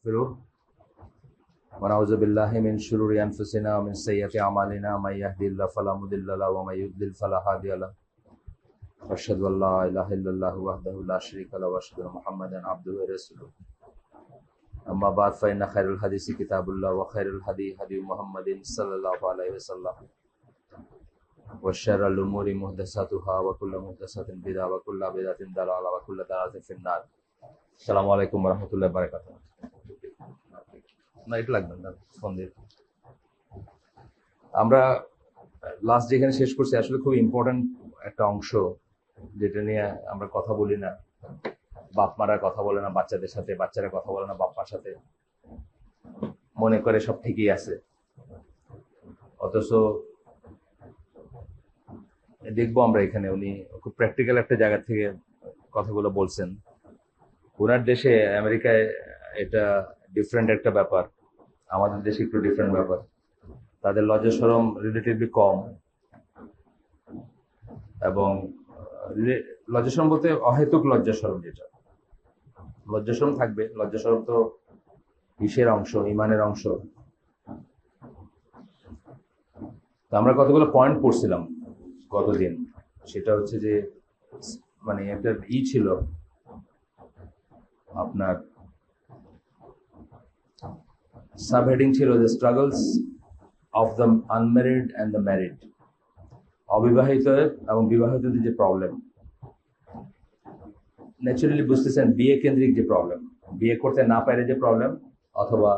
ونستغفره ونعوذ بالله من شرور أنفسنا ومن سيئات أعمالنا من يهدي الله فلا مضل له ومن يضلل فلا هادي له وأشهد أن لا إله إلا الله وحده لا شريك له وأشهد أن محمدا عبده ورسوله أما بعد فإن خير الحديث كتاب الله وخير الهدي هدي محمد صلى الله عليه وسلم وشر الأمور محدثاتها وكل محدثة بدعة وكل بدعة ضلالة وكل ضلالة في النار السلام عليكم ورحمة الله وبركاته না এটা লাগবে না ফোন দিয়ে আমরা লাস্ট যেখানে শেষ করছি আসলে খুব ইম্পর্টেন্ট একটা অংশ যেটা নিয়ে আমরা কথা বলি না বাপ মারা কথা বলে না বাচ্চাদের সাথে বাচ্চারা কথা বলে না বাপ মার সাথে মনে করে সব ঠিকই আছে অথচ দেখবো আমরা এখানে উনি খুব প্র্যাকটিক্যাল একটা জায়গা থেকে কথাগুলো বলছেন ওনার দেশে আমেরিকায় এটা ডিফারেন্ট একটা ব্যাপার আমাদের দেশে একটু ডিফারেন্ট ব্যাপার তাদের লজ্জা শরম রিলেটিভলি কম এবং লজ্জা শরম বলতে অহেতুক লজ্জা শরম যেটা লজ্জা শরম থাকবে লজ্জা শরম তো ইসের অংশ ইমানের অংশ তো আমরা কতগুলো পয়েন্ট পড়ছিলাম গতদিন সেটা হচ্ছে যে মানে একটা ছিল আপনার সাবহেডিং ছিল the struggles of the unmarried and the married অবিবাহিত এবং বিবাহিতদের যে প্রবলেম ন্যাচারালি বুঝতেছেন বিয়ে কেন্দ্রিক যে প্রবলেম বিয়ে করতে না পারে যে প্রবলেম অথবা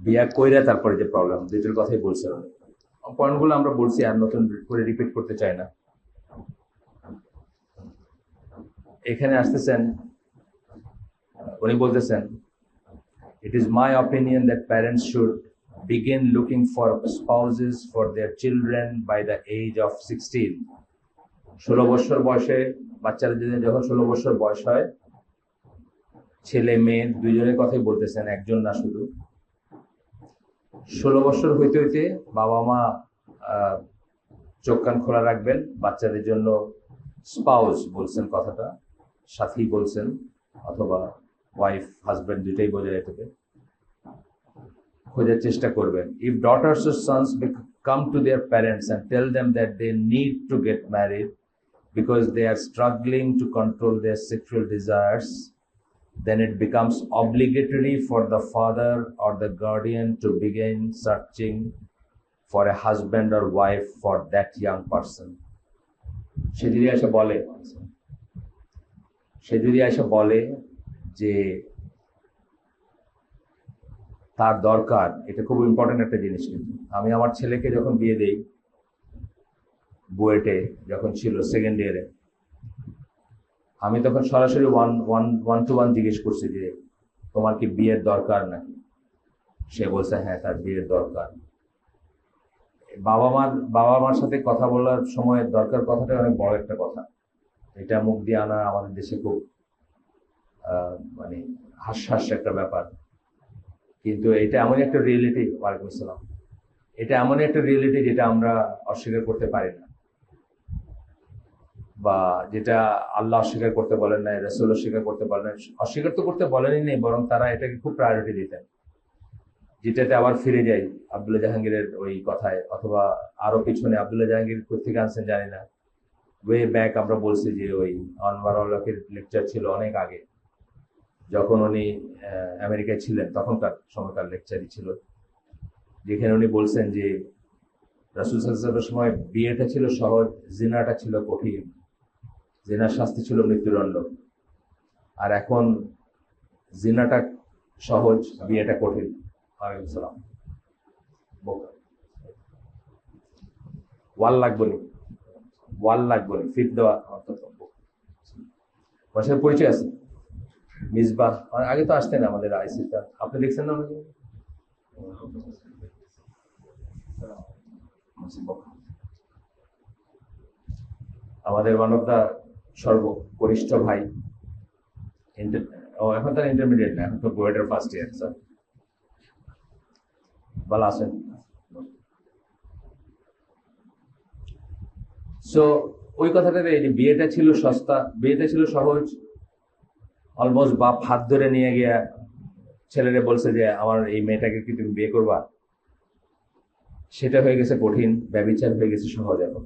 বিয়ে কইরা তারপরে যে প্রবলেম দুটোর কথাই বলছেন পয়েন্টগুলো আমরা বলছি আর নতুন করে রিপিট করতে চাই না এখানে আসতেছেন উনি বলতেছেন it is my opinion that parents should begin looking for spouses for their children by the age of 16 16 বছর বয়সে বাচ্চাদের যখন 16 বছর বয়স হয় ছেলে মেয়ে দুইজনের কথাই বলতেছেন একজন না শুধু 16 বছর হইতে হইতে বাবা মা চোখ কান খোলা রাখবেন বাচ্চাদের জন্য স্পাউস বলছেন কথাটা সাথী বলছেন অথবা ওয়াইফ হাজব্যান্ড দুটাই বোঝা যেতে খোঁজার চেষ্টা করবেন if daughters or sons come to their parents and tell them that they need to get married because they are struggling to control their sexual desires then it becomes obligatory for the father or the guardian to begin searching for a husband or wife for that young person সে যদি এসে বলে যে তার দরকার এটা খুব important একটা জিনিস কিন্তু আমি আমার ছেলেকে যখন বিয়ে দেই বুয়েটে যখন ছিল সেকেন্ড ইয়ারে আমি তখন সরাসরি ওয়ান টু ওয়ান জিজ্ঞেস করছি যে তোমার কি বিয়ের দরকার নাকি সে বলছে হ্যাঁ তার বিয়ের দরকার বাবা মার সাথে কথা বলার সময় দরকার কথাটা অনেক বড় একটা কথা এটা মুখ দিয়ে আনা আমাদের দেশে খুব মানে হাস্য একটা ব্যাপার কিন্তু এটা এমন একটা রিয়েলিটি ওয়ালাইকুম আসসালাম এটা এমন একটা রিয়েলিটি যেটা আমরা অস্বীকার করতে পারি না বা যেটা আল্লাহ অস্বীকার করতে বলেন নাই রাসূল অস্বীকার করতে বলেন নাই অস্বীকার তো করতে বলেনই নেই বরং তারা এটাকে খুব প্রায়োরিটি দিতেন যেটাতে আবার ফিরে যাই আব্দুল্লাহ জাহাঙ্গীরের ওই কথায় অথবা আরো পিছনে আব্দুল্লাহ জাহাঙ্গীর কোথেকে আনছেন জানি না ওয়ে ব্যাক আমরা বলছি যে ওই আনওয়ারুল্লাহের লেকচার ছিল অনেক আগে যখন উনি আমেরিকায় ছিলেন তখনকার সময়কার লেকচারই ছিল যেখানে উনি বলছেন যে রাসূল সাল্লাল্লাহু আলাইহি ওয়াসাল্লামের সময় বিয়েটা ছিল সহজ জিনাটা ছিল কঠিন জিনার শাস্তি ছিল মৃত্যুদণ্ড আর এখন জিনাটা সহজ বিয়েটা কঠিন ওয়ালাইকুম সালাম ওয়াল লাগবে ফিট দেওয়া বাসার পরিচয় আছে মিসবাহ আগে তো আসতেন আমাদের আইসিটা আপনি দেখছেন না আমাদের ওয়ান অফ দা সর্বকনিষ্ঠ ভাই এখন তার ইন্টারমিডিয়েট না এখন তো বুয়েটের ফার্স্ট ইয়ার স্যার ভালো আছেন সো ওই কথাটাতে এই যে বিয়েটা ছিল সস্তা বিয়েটা ছিল সহজ অলমোস্ট বাপ হাত ধরে নিয়ে গিয়া ছেলেরা বলছে যে আমার এই মেয়েটাকে কি তুমি বিয়ে করবা, সেটা হয়ে গেছে কঠিন, ব্যভিচার হয়ে গেছে সহজ এখন।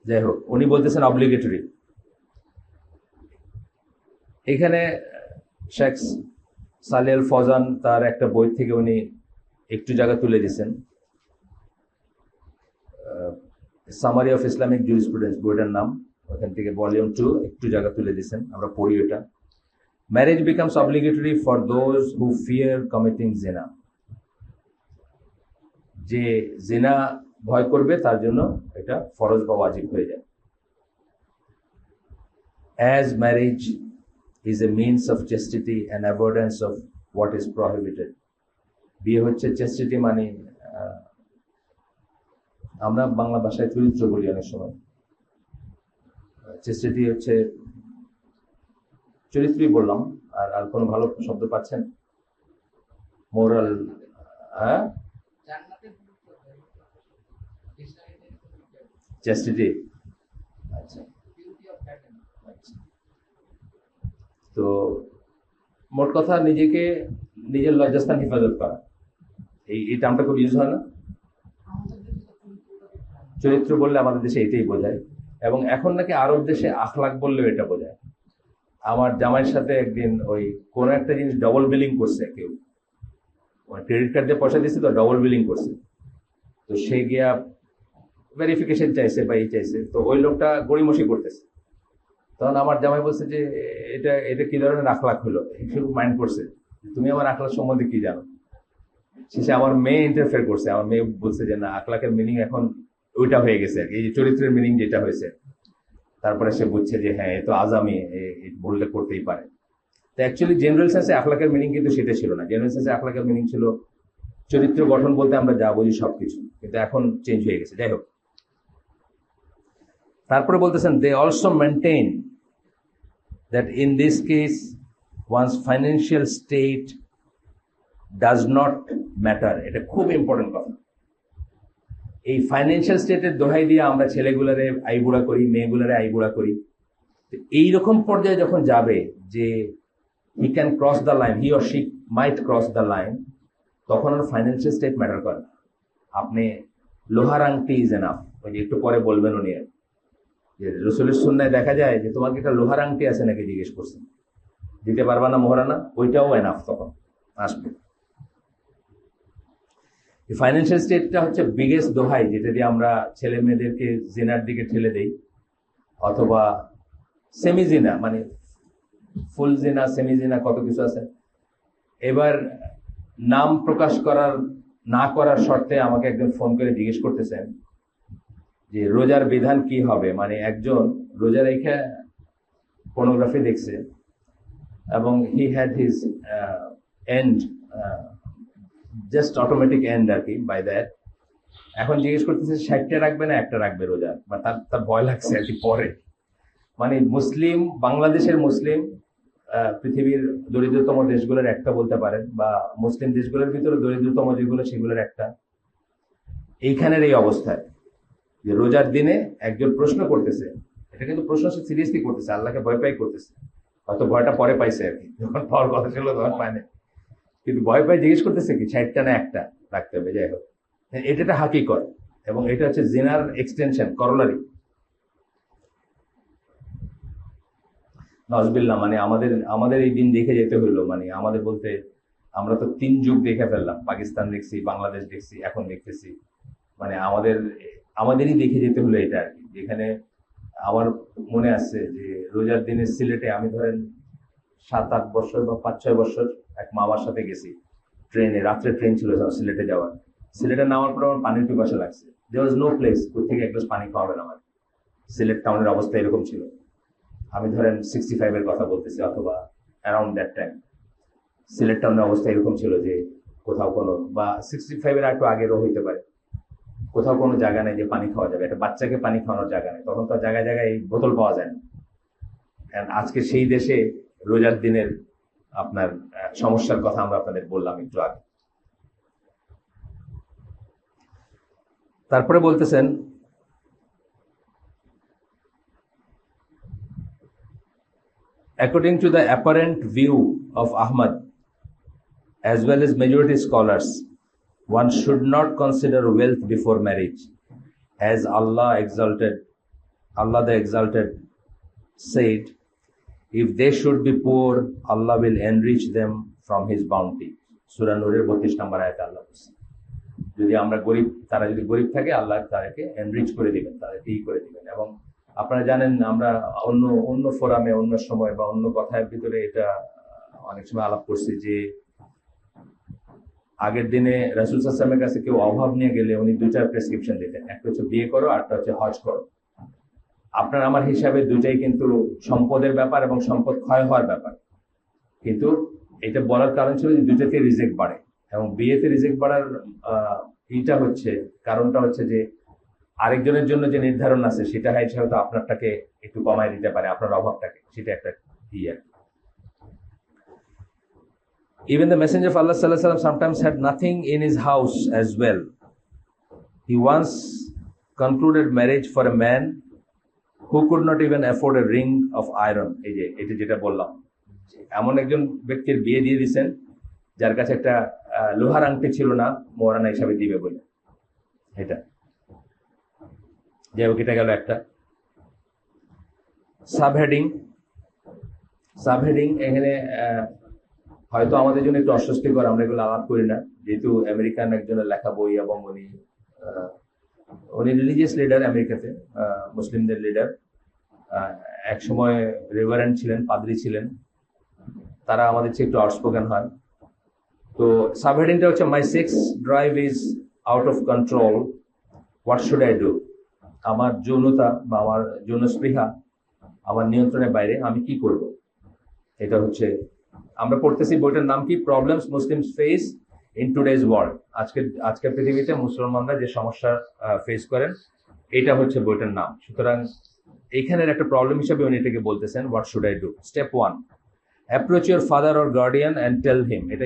যাই হোক, উনি বলতেছেন অব্লিগেটরি। এখানে শেখ সালেহ আল ফৌজান তার একটা বই থেকে উনি একটু জায়গা তুলে দিয়েছেন, সামারি অফ ইসলামিক জুরিসপ্রুডেন্স বইটার নাম, ওখান থেকে ভলিউম 2 একটু জায়গা তুলে দিয়েছেন, আমরা পড়ি ওটা। Marriage becomes obligatory for those who fear committing জিনা, যে জিনা ভয় করবে তার জন্য এটা ফরজ বা ওয়াজিব হয়ে যায়। As marriage is a means of chastity and avoidance of what is prohibited. বিয়ে হচ্ছে চেস্টিটি, মানে আমরা বাংলা ভাষায় চরিত্র বলি অনেক সময়, চেস্টিটি হচ্ছে চরিত্রই বললাম। আর কোনো ভালো শব্দ পাচ্ছেন? মোরাল, হ্যাঁ, চেস্টিটি। আচ্ছা, তো মোট কথা নিজেকে, নিজের লজ্জাস্থান হেফাজত করা, এই টার্মটা খুব ইউজ হয় না? চরিত্র বললে আমাদের দেশে এটাই বোঝায়, এবং এখন নাকি আরব দেশে আখলাক বললেও এটা বোঝায়। আমার জামাইয়ের সাথে একদিন ওই কোন একটা জিনিস ডবল বিলিং করছে, কেউ ক্রেডিট কার্ড দিয়ে পয়সা দিচ্ছে তো ডবল বিলিং করছে, তো সে গিয়া ভেরিফিকেশন চাইছে বা এই চাইছে, তো ওই লোকটা গড়িমসি করতেছে। তখন আমার জামাই বলছে যে এটা এটা কি ধরনের আখলাক হলো, শুধু মাইন্ড করছে তুমি আমার আখলাক সম্বন্ধে কি জানো। শেষে আমার মেয়ে ইন্টারফেয়ার করছে, আমার মেয়ে বলছে যে না, আখলাকের মিনিং এখন ওইটা হয়ে গেছে, এই যে চরিত্রের মিনিং যেটা হয়েছে। তারপরে সে বুঝছে যে হ্যাঁ, এ তো আজামি, বললে করতেই পারে। তো অ্যাকচুয়ালি জেনারেল সেন্সে আখলাকের মিনিং কিন্তু সেটা ছিল না। জেনারেল সেন্সে আখলাকের মিনিং ছিল চরিত্র গঠন বলতে আমরা যা বুঝি সবকিছু, কিন্তু এখন চেঞ্জ হয়ে গেছে। যাই হোক, তারপরে বলতেছেন they also maintain that in this case one's financial state does not matter. এটা খুব ইম্পর্টেন্ট কথা। এই ফাইন্যান্সিয়াল স্টেটের দোহাই দিয়ে আমরা ছেলেগুলারে আইবুড়া করি, মেয়েগুলারে আইবুড়া করি। এইরকম পর্যায়ে যখন যাবে যে he can cross the line, he or she might cross the line, তখন আর ফাইন্যান্সিয়াল স্টেট ম্যাটার করে না। আপনি লোহার আংটি ইজ এনাফ। ওই যে একটু পরে বলবেন উনি, যে রসুলের সুন্নায় দেখা যায় যে তোমাকে একটা লোহার আংটি আছে নাকি জিজ্ঞেস করছেন, দিতে পারবা না মোহরানা, ওইটাও এনাফ তখন আসবে। ফাইন্যান্সিয়াল স্টেটটা হচ্ছে বিগেস্ট দোহাই, যেটা দিয়ে আমরা ছেলে মেয়েদেরকে জিনার দিকে ঠেলে দেই, অথবা সেমি জিনা, মানে ফুল জিনা, সেমি জিনা, কত কিছু আছে। এবার নাম প্রকাশ না করার শর্তে আমাকে একজন ফোন করে জিজ্ঞেস করতেছেন যে রোজার বিধান কি হবে। মানে একজন রোজা রেখে পর্নোগ্রাফি দেখছে এবং he had his end, just automatic end আর কি, বাই দ্যাট। এখন জিজ্ঞেস করতেছে 60টা রাখবে না একটা রাখবে রোজা, বা তার ভয় লাগছে আর কি পরে। মানে মুসলিম, বাংলাদেশের মুসলিম পৃথিবীর দরিদ্রতম দেশগুলোর একটা বলতে পারেন, বা মুসলিম দেশগুলোর ভিতরে দরিদ্রতম যেগুলো সেগুলোর একটা। এইখানের এই অবস্থায় যে রোজার দিনে একজন প্রশ্ন করতেছে, এটা কিন্তু প্রশ্ন সে সিরিয়াসলি করতেছে, আল্লাহকে ভয় পাই করতেছে, হয়তো ভয়টা পরে পাইছে আর কি, যখন পাওয়ার কথা ছিল তখন পায়নি, কিন্তু ভয় পাই জিজ্ঞেস করতেছে কি 60টা না একটা রাখতে হবে। যাই হোক, এটা হাকিকত, এবং এটা হচ্ছে জিনার এক্সটেনশন, করলারি। নজবিল্লাহ, মানে আমাদের এই দিন দেখে যেতে হইলো, মানে আমাদের বলতে আমরা তো 3 যুগ দেখে ফেললাম, পাকিস্তান দেখছি, বাংলাদেশ দেখছি, এখন দেখতেছি। মানে আমাদেরই দেখে যেতে হলো এটা আর কি। যেখানে আমার মনে আছে যে রোজার দিনে সিলেটে আমি ধরেন 7-8 বছর বা 5-6 বছর এক মামার সাথে গেছি ট্রেনে, রাত্রে ট্রেন ছিল সিলেটে যাওয়ার। সিলেটে নামার পর আমার পানির পিপাসা লাগছে, দেয়ার ওয়াজ নো প্লেস কোথেকে এক গ্লাস পানি খাওয়াবেন আমার। সিলেট টাউনের অবস্থা এরকম ছিল। আমি ধরেন 65-এর কথা বলতেছি, অথবা অ্যারাউন্ড দ্যাট টাইম সিলেট টাউনের অবস্থা এরকম ছিল যে কোথাও কোনো, বা 65-এর একটু আগেরও হইতে পারে, কোথাও কোনো জায়গা নেই যে পানি খাওয়া যাবে, একটা বাচ্চাকে পানি খাওয়ানোর জায়গা নেই। তখন তো জায়গায় জায়গায় এই বোতল পাওয়া যায় না। আজকে সেই দেশে রোজার দিনের আপনার সমস্যার কথা আমরা আপনাদের বললাম একটু আগে। তারপরে বলতেছেন According to the apparent view of Ahmad, as well as majority scholars, one should not consider wealth before marriage, as Allah the Exalted said, if they should be poor, Allah will enrich them from His bounty. Surah Nur 32 নম্বর আয়াতে আল্লাহ বলেছেন, যদি আমরা গরিব, তারা যদি গরিব থাকে, আল্লাহ তাদেরকে এনরিচ করে দিবেন, তাদেরকে করে দিবেন। এবং আপনারা জানেন, আমরা অন্য ফোরামে, অন্য সময় বা অন্য কথার ভিতরে এটা অনেক সময় আলাপ করছি যে আগের দিনে রাসূল সাল্লাল্লাহু আলাইহি ওয়াসাল্লামের কাছে কেউ অভাব নিয়ে গেলে উনি দুইটা প্রেসক্রিপশন দিতেন, একটা হচ্ছে বিয়ে করো, আরটা হচ্ছে হজ করো। আপনার আমার হিসাবে দুটাই কিন্তু সম্পদের ব্যাপার এবং সম্পদ ক্ষয় হওয়ার ব্যাপার, কিন্তু এটা বলার কারণ ছিল যে দুটাতে রিজেক্ট বাড়ে, এবং বিয়েতে রিজেক্ট বাড়ার কারণটা হচ্ছে যে আরেকজনের জন্য যে নির্ধারণ আছে সেটা হয়তো আপনারটাকে একটু কমায় দিতে পারে, আপনার অভাবটাকে, সেটা একটা ইয়ে। Even the Messenger of Allah sallallahu alaihi wasallam sometimes had nothing in his house as well. He once concluded marriage for a man who could not even afford a ring of iron. এটা যেটা বললাম, এমন একজন ব্যক্তির বিয়ে দিয়ে দিয়েছেন যার কাছে একটা লোহার আংটি ছিল না মোহরানা হিসাবে দিবে বলে। এটা যাই হোক, এটা গেল একটা সাবহেডিং। এখানে হয়তো আমাদের জন্য একটু অস্বস্তিকর, আমরা এগুলো আলাপ করি না, যেহেতু আমেরিকান একজনের লেখা বই এবং উনি রিলিজিয়াস লিডার আমেরিকাতে, মুসলিমদের লিডার, এক সময় রেভারেন্ড ছিলেন, পাদ্রী ছিলেন, তারা আমাদের চেয়ে একটু আউটস্পোকেন হয়। তো সাবহেডিংটা হচ্ছে, my sex drive is out of control, what should I do? আমার যৌনতা বা আমার যৌন স্পৃহা আমার নিয়ন্ত্রণের বাইরে, আমি কি করব? এটা হচ্ছে আমরা পড়তেছি, বইটার নাম কি? Problems Muslims face in today's world. আজকের পৃথিবীতে মুসলমানরা যে সমস্যা ফেস করেন, এটা হচ্ছে বইটার নাম। সুতরাং এইখানের একটা প্রবলেম হিসেবে উনি এটাকে বলতেছেন, what should I do. Step 1, approach your father or guardian and tell him. এটা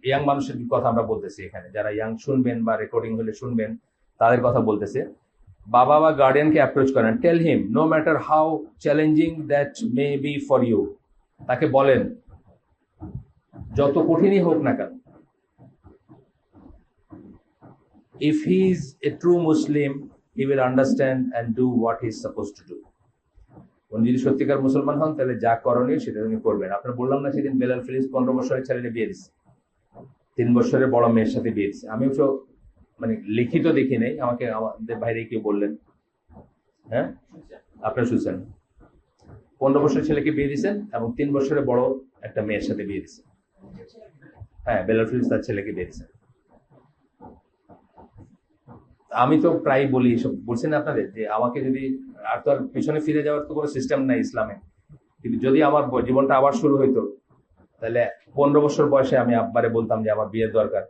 ইয়াং মানুষের কথা আমরা বলতেছি এখানে, যারা ইয়াং শুনবেন বা রেকর্ডিং হলে শুনবেন তাদের কথা বলতেছে। বাবা বা গার্ডিয়ানকে অ্যাপ্রোচ করেন, tell him no matter how challenging that may be for you. তাকে বলেন, যত কঠিনই হোক না কেন, if he is a true Muslim, he will understand and do what he is supposed to do. উনি যদি সত্যিকার মুসলমান হন, তাহলে যা করণীয় সেটা উনি করবেন। আপনার বললাম না সেদিন, বেলাল ফিলিস 15 বছরের ছেলে বিয়ে দিচ্ছে, 3 বছরের বড় মেয়ের সাথে বিয়ে দিচ্ছে। আমি তো লিখিত দেখি নাই, আমাকে আমাদের বাইরে কেউ বললেন, হ্যাঁ আপনার শুনছেন, 15 বছরের ছেলেকে বিয়ে দিচ্ছেন এবং 3 বছরের বড় একটা মেয়ের সাথে বিয়ে দিচ্ছেন। হ্যাঁ, বেলাল ফিলিস তার ছেলেকে বিয়ে দিচ্ছেন। আমি তো প্রায় বলি, এসব বলছি না আপনাদের, যে আমাকে যদি, আর তো আর পিছনে ফিরে যাওয়ার তো কোনো সিস্টেম নাই ইসলামে, কিন্তু যদি আমার জীবনটা আবার শুরু হইতো, তাহলে 15 বছর বয়সে আমি আব্বারে বলতাম যে আমার বিয়ের দরকার,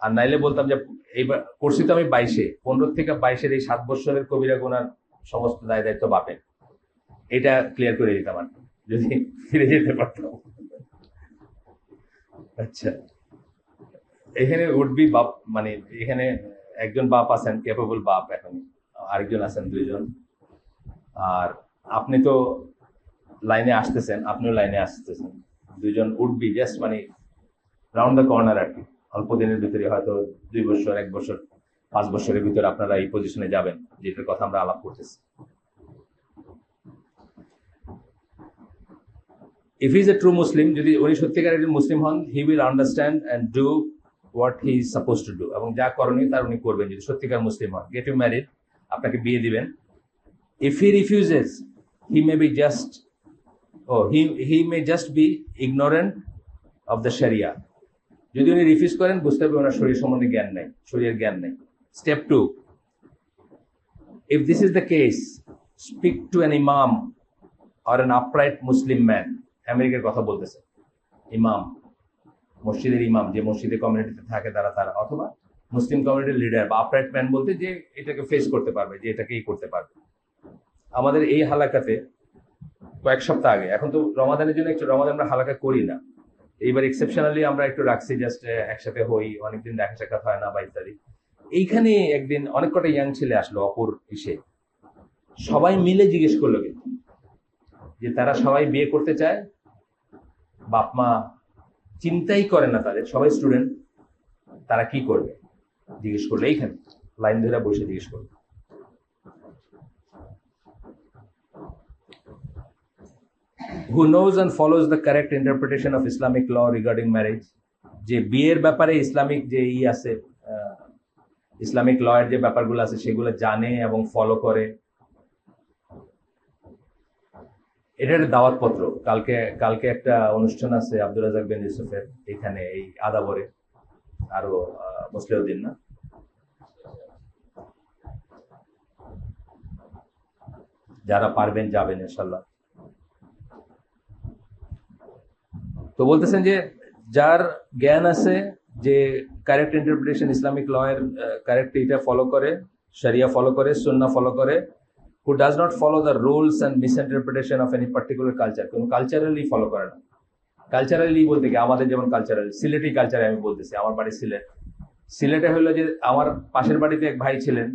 আর নাইলে বলতাম যে এইবার করছি তো আমি 22-এ, 15 থেকে 22-এর এই 7 বছরের কবিরা গুনার সমস্ত দায় দায়িত্ব বাপের। এটা ক্লিয়ার করে দিতাম আর যদি ফিরে যেতে পারতাম। আচ্ছা, এখানে উড বি বাপ, এখানে একজন বাপ আছেন, ক্যাপেবল বাপ, এখন আরেকজন আছেন, 2 জন। আর আপনি তো লাইনে আসতেছেন, আপনিও লাইনে আসতেছেন, 2 জন would be just round the corner আর কি। অল্প দিনের ভিতরে, হয়তো 2 বছর, 1 বছর, 5 বছরের ভিতরে আপনারা এই পজিশনে যাবেন, যেটার কথা আমরা আলাপ করতেছি। If he is a true Muslim, যদি উনি সত্যিকার একজন মুসলিম হন, he will understand and do what he is supposed to do, এবং যা করণীয় তার উনি করবেন যদি সত্যিকার মুসলিম হন। গেট ইউ ম্যারিড, আপনাকে বিয়ে দিবেন। If he refuses, he may just be ignorant of the Sharia. যদি উনি রিফিউজ করেন, বুঝতে হবে ওনার শরীর সম্বন্ধে জ্ঞান নেই, শরীরের জ্ঞান নেই। Step 2, if this is the case, speak to an imam or an upright Muslim man. আমেরিকার কথা বলতেছে, ইমাম, মসজিদের ইমাম, যে মসজিদে কমিউনিটিতে থাকে তারা, অথবা মুসলিম কমিউনিটির লিডার বা আপরাইট ম্যান বলতে যে এটাকে ফেস করতে পারবে, যে এটাকেই করতে পারবে। আমাদের এই হালাকাতে কয়েক সপ্তাহ আগে, এখন তো রমাদানের জন্য একটু, রমাদান আমরা হালাকা করি না, এইবার এক্সেপশনালি আমরা একটু রাখছি, জাস্ট একসাথে হই, অনেকদিন দেখা সাক্ষাৎ হয় না বা ইত্যাদি। এইখানে একদিন অনেক কটা ইয়াং ছেলে আসলো, অপর ইসে, সবাই মিলে জিজ্ঞেস করলো কিন্তু যে তারা সবাই বিয়ে করতে চায়, বাপ মা চিন্তাই করে না, তাদের সবাই স্টুডেন্ট, তারা কি করবে জিজ্ঞেস করলে এইখানে লাইন ধরে বসে জিজ্ঞেস করবে। Who knows and follows the correct interpretation of Islamic law regarding marriage? যে বিয়ের ব্যাপারে ইসলামিক যে আছে, ইসলামিক ল এর যে ব্যাপারগুলো আছে সেগুলো জানে এবং ফলো করে। এটার দাওয়াতপত্র, কালকে একটা অনুষ্ঠান আছে আব্দুল রাজাক বিন ইউসুফের এখানে এই আদাবরে, আরো মুসলিউদ্দিন না, যারা পারবেন যাবেন ইনশাল্লাহ। তো বলতেছেন যে যার জ্ঞান আছে, যে কারেক্ট ইন্টারপ্রিটেশন ইসলামিক ল এর কারেক্ট এটা ফলো করে, শরিয়া ফলো করে, সুন্নাহ ফলো করে, who does not follow the rules and misinterpretation of any particular culture, কোন কালচারালি ফলো করে না। কালচারালি বলতে কি আমাদের যেমন কালচারাল, সিলেটি কালচারে আমি বলতেছি, আমার বাড়ি সিলেটে হলো যে আমার পাশের বাড়িতে এক ভাই ছিলেন,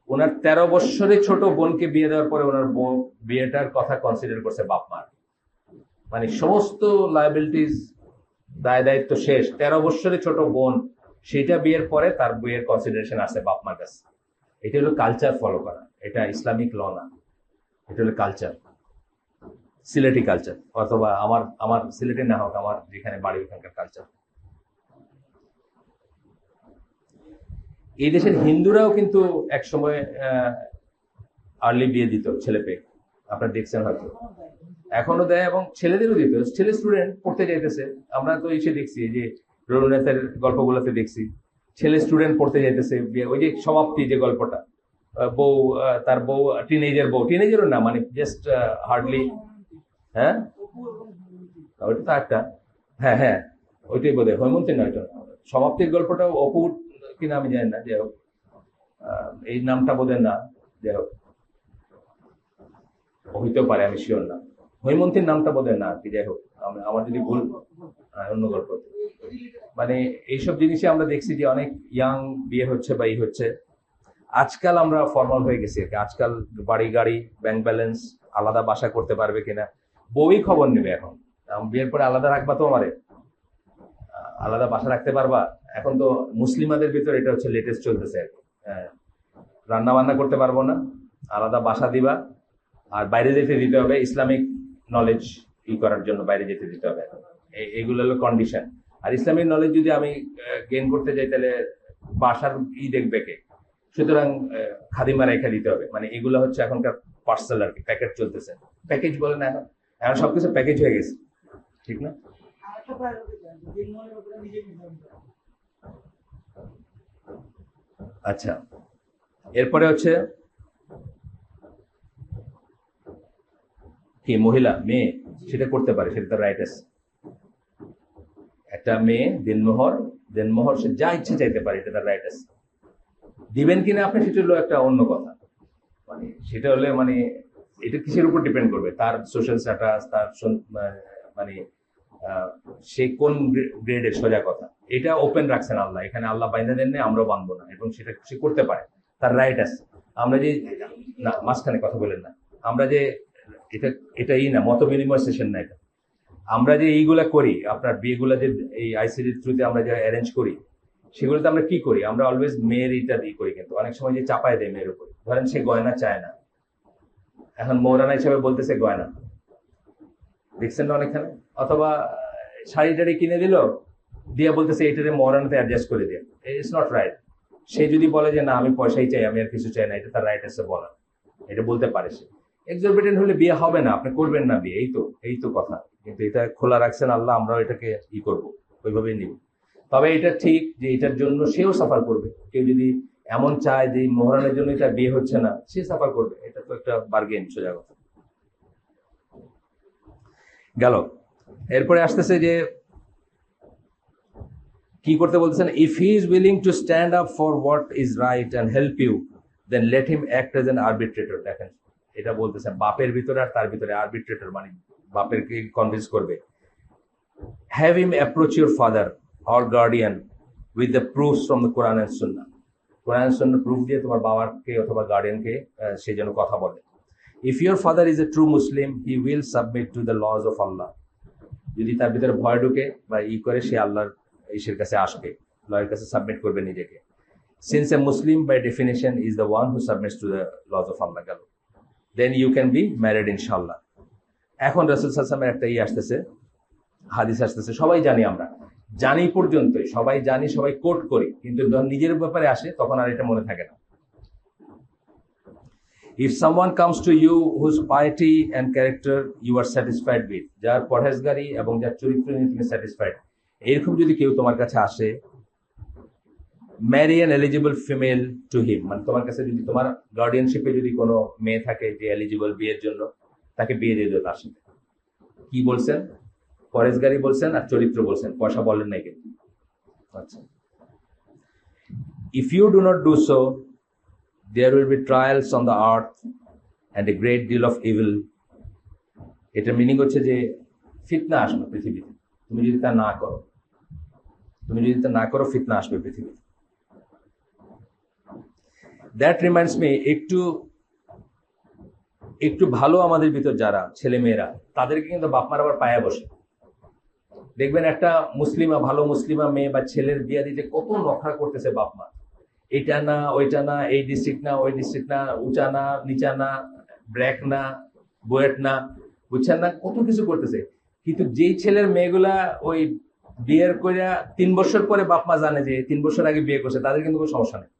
ওনার 13 বছরের ছোট বোনকে বিয়ে দেওয়ার পরে ওনার বিয়েটার কথা কনসিডার করছে বাপ মার, মানে সমস্ত লায়াবিলিটিস দায় দায়িত্ব শেষ, 13 বছরের ছোট বোন, সেটা বিয়ের পরে তার বিয়ের কনসিডারেশন আসে বাপ মার কাছে। এটা হলো কালচার ফলো করা, এটা ইসলামিক ল না, এটা হলো কালচার, সিলেটি কালচার, অথবা আমার সিলেটে না হোক, আমার যেখানে বাড়ি ওখানকার কালচার। এই দেশের হিন্দুরাও কিন্তু একসময় আর্লি বিয়ে দিত ছেলে পেয়ে, আপনারা দেখছেন হয়তো, এখনো দেয়, এবং ছেলেদেরও দিত। ছেলে স্টুডেন্ট পড়তে যাইতেছে, আমরা তো এসে দেখছি যে রবীন্দ্রনাথের গল্পগুলোতে দেখছি ছেলে স্টুডেন্ট পড়তে যাইতেছে, ওই যে সমাপ্তি যে গল্পটা, বউ, তার বউ টিনেজারও না, মানে জাস্ট হার্ডলি, হ্যাঁ ওইটা তো একটা, হ্যাঁ ওইটাই বোধ হয় হৈমন্তী নয়, সমাপ্তির গল্পটা অপু কিনা আমি জানি না, যাই হোক এই নামটা বোধহয় না, যাই হোক হইতেও পারে, আমি শিওর না, হৈমন্তীর নামটা বোধহয় না, কি যাই হোক আমার যদি ভুল, অন্য গল্প। মানে এইসব জিনিসে আমরা দেখছি যে অনেক ইয়াং বিয়ে হচ্ছে বা হচ্ছে। আজকাল আমরা ফর্মাল হয়ে গেছি, আজকাল বাড়ি গাড়ি ব্যাংক ব্যালেন্স, আলাদা বাসা করতে পারবে কিনা, বউই খবর নেবে। এখন বিয়ের পরে আলাদা রাখবা তো, আমারে আলাদা বাসা রাখতে পারবা? এখন তো মুসলিমাদের ভিতরে এটা হচ্ছে লেটেস্ট চলতেছে, রান্না বান্না করতে পারবো না, আলাদা বাসা দিবা, আর বাইরে যেতে দিতে হবে, ইসলামিক নলেজ করার জন্য বাইরে যেতে দিতে হবে, এগুলো হলো কন্ডিশন। আর ইসলামিক নলেজ যদি আমি গেইন করতে যাই তাহলে বাসার দেখবে কে, সুতরাং খাদিমা রেখা দিতে হবে, মানে এগুলো হচ্ছে এখনকার পার্সেল আর কি, প্যাকেট চলতেছে, প্যাকেজ বলে না, এখন সবকিছু প্যাকেজ হয়ে গেছে, ঠিক না? আচ্ছা, এরপরে হচ্ছে কি, মহিলা মেয়ে সেটা করতে পারে, সেটা তার রাইট আছে। একটা মেয়ে দেনমোহর সে যা ইচ্ছে চাইতে পারে, এটা তার রাইট আছে। দিবেন কিনা আপনি সেটা হলো একটা অন্য কথা, মানে সেটা হলে মানে এটা কিসের উপর ডিপেন্ড করবে, তার সোশ্যাল স্ট্যাটাস, তার মানে সে কোন গ্রেডের, সোজা কথা। এটা ওপেন রাখছেন আল্লাহ, এখানে আল্লাহ বাইন্ধা দেন না, আমরাও বাঁধবো না, এবং সেটা সে করতে পারে, তার রাইট আছে। আমরা যে না, মাঝখানে কথা বলেন না, আমরা যে এটাই না, মত বিনিময় সেশন না এটা, আমরা যে এইগুলা করি, আপনার বিয়েগুলা যে এই আইসিডির থ্রুতে আমরা যে অ্যারেঞ্জ করি, সেগুলোতে আমরা কি করি, আমরা অলওয়েজ মেয়ের এইটা দিয়ে করি, কিন্তু অনেক সময় যে চাপায় দেয় মেয়ের উপর, ধরেন সে গয়না চায় না, এখন মৌলানা হিসাবে বলতেছে গয়না, দেখছেন না অনেকখানে, অথবা শাড়ি টাড়ি কিনে দিল, দিয়া বলতেছে এটারে মৌলানাতে অ্যাডজাস্ট করে দিয়ে, ইটস নট রাইট। সে যদি বলে যে না আমি পয়সাই চাই, আমি আর কিছু চাই না, এটা তার রাইট আছে বলা, এটা বলতে পারে। সে এক্সরবিটেন্ট হলে বিয়ে হবে না, আপনি করবেন না বিয়ে, এই তো কথা। কিন্তু এটা খোলা রাখছেন আল্লাহ, আমরাও এটাকে করবো, ওইভাবেই নিব। তবে এটা ঠিক যে এটার জন্য সেও সাফার করবে, কেউ যদি এমন চায় যে মোহরানের জন্য এটা বিয়ে হচ্ছে না, সে সাফার করবে, এটা তো একটা বার্গেন, সোজা কথা গেল। এরপরে আসতেছে যে কি করতে বলতেছেন, if he is willing to stand up for what is right and help you, then let him act as an arbitrator. দেখেন এটা বলতেছেন, বাপের ভিতরে আর তার ভিতরে আরবিট্রেটর, মানে বাপেরকে কনভিন্স করবে। Have him approach your father or guardian with the proofs from the Quran and Sunnah. Quran and Sunnah proof দিয়ে তোমার বাবাকে অথবা গার্ডিয়ানকে সে যেন কথা বলে। If your father is a true Muslim, he will submit to the laws of Allah. যদি তার ভিতরে ভয় ঢুকে বা করে, সে আল্লাহর ইসের কাছে আসবে, লয়ের কাছে সাবমিট করবে নিজেকে। Since a Muslim by definition is the one who submits to the laws of Allah, then you can be married inshallah. এখন রাসূল সাল্লাল্লাহু আলাইহি ওয়াসাল্লামের একটা আসতেছে, হাদিস আসতেছে, সবাই জানি, আমরা জানি পর্যন্তই, সবাই জানি, সবাই কোট করি, কিন্তু যখন নিজের ব্যাপারে আসে তখন আর এটা মনে থাকে না। If someone comes to you whose piety and character you are satisfied with, যার পরহেজগারি এবং যার চরিত্র নিয়ে তুমি স্যাটিসফাইড, এরকম যদি কেউ তোমার কাছে আসে, marry an eligible female to him, মানে তোমার কাছে যদি, তোমার গার্ডিয়ানশিপে যদি কোনো মেয়ে থাকে যে এলিজিবল বিয়ের জন্য, তাকে বিয়ে দিয়ে দিও তার সাথে। কি বলছেন? পরহেজগারি বলছেন আর চরিত্র বলছেন, পয়সা বলেন নাই কিন্তু। আচ্ছা, if you do not do so, there will be trials on the earth and a great deal of evil. এটার মিনিং হচ্ছে যে ফিতনা আসবে পৃথিবীতে, তুমি যদি তা না করো, ফিতনা আসবে পৃথিবীতে। দ্যাট রিমাইন্ডস মি, একটু ভালো আমাদের ভিতর যারা ছেলে মেয়েরা, তাদেরকে কিন্তু বাপমার আবার পায়ে বসে। দেখবেন একটা ভালো মুসলিমা মেয়ে বা ছেলের বিয়া দিতে কত নখরা করতেছে বাপমা, এটা না ওইটা না, এই ডিস্ট্রিক্ট না ওই ডিস্ট্রিক্ট না, উঁচা না নিচা না, ব্র্যাক না বুয়েট না, বুঝছেন না, কত কিছু করতেছে। কিন্তু যেই ছেলের মেয়েগুলা ওই বিয়ের কইরা 3 বছর পরে বাপমা জানে যে 3 বছর আগে বিয়ে করছে, তাদের কিন্তু কোনো সমস্যা নেই,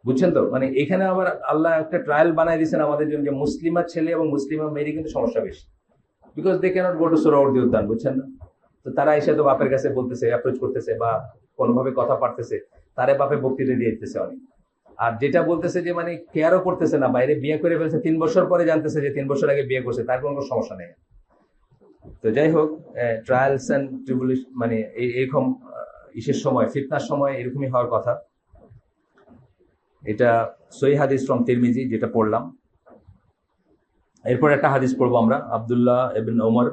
বুঝছেন তো। মানে এখানে আবার আল্লাহ একটা ট্রায়াল বানাই দিয়েছেন আমাদের জন্য, যে মুসলিমা ছেলে এবং মুসলিমা মেয়েরই কিন্তু সমস্যা বেশি, because they can't go to Suhrawardy Udyan, বুঝছেন না। তো তারা এসে তো বাপের কাছে বলতেছে, অ্যাপ্রোচ করতেছে বা কোনোভাবে কথা পারতেছে, তারে বাপে বক্তৃতা দিয়ে দিতেছে অনেক। আর যেটা বলতেছে যে মানে কেয়ারও করতেছে না, বাইরে বিয়ে করে ফেলছে, 3 বছর পরে জানতেছে যে 3 বছর আগে বিয়ে করছে, তার কোনো সমস্যা নেই। তো যাই হোক, ট্রায়ালস এন্ড ট্রিবুলেশন মানে এইরকম ইসের সময়, ফিতনার সময় এরকমই হওয়ার কথা। এটা সহিহ হাদিস ফ্রম তিরমিজি, যেটা পড়লাম। এরপর একটা হাদিস পড়বো আমরা, আব্দুল্লাহ ইবনে ওমর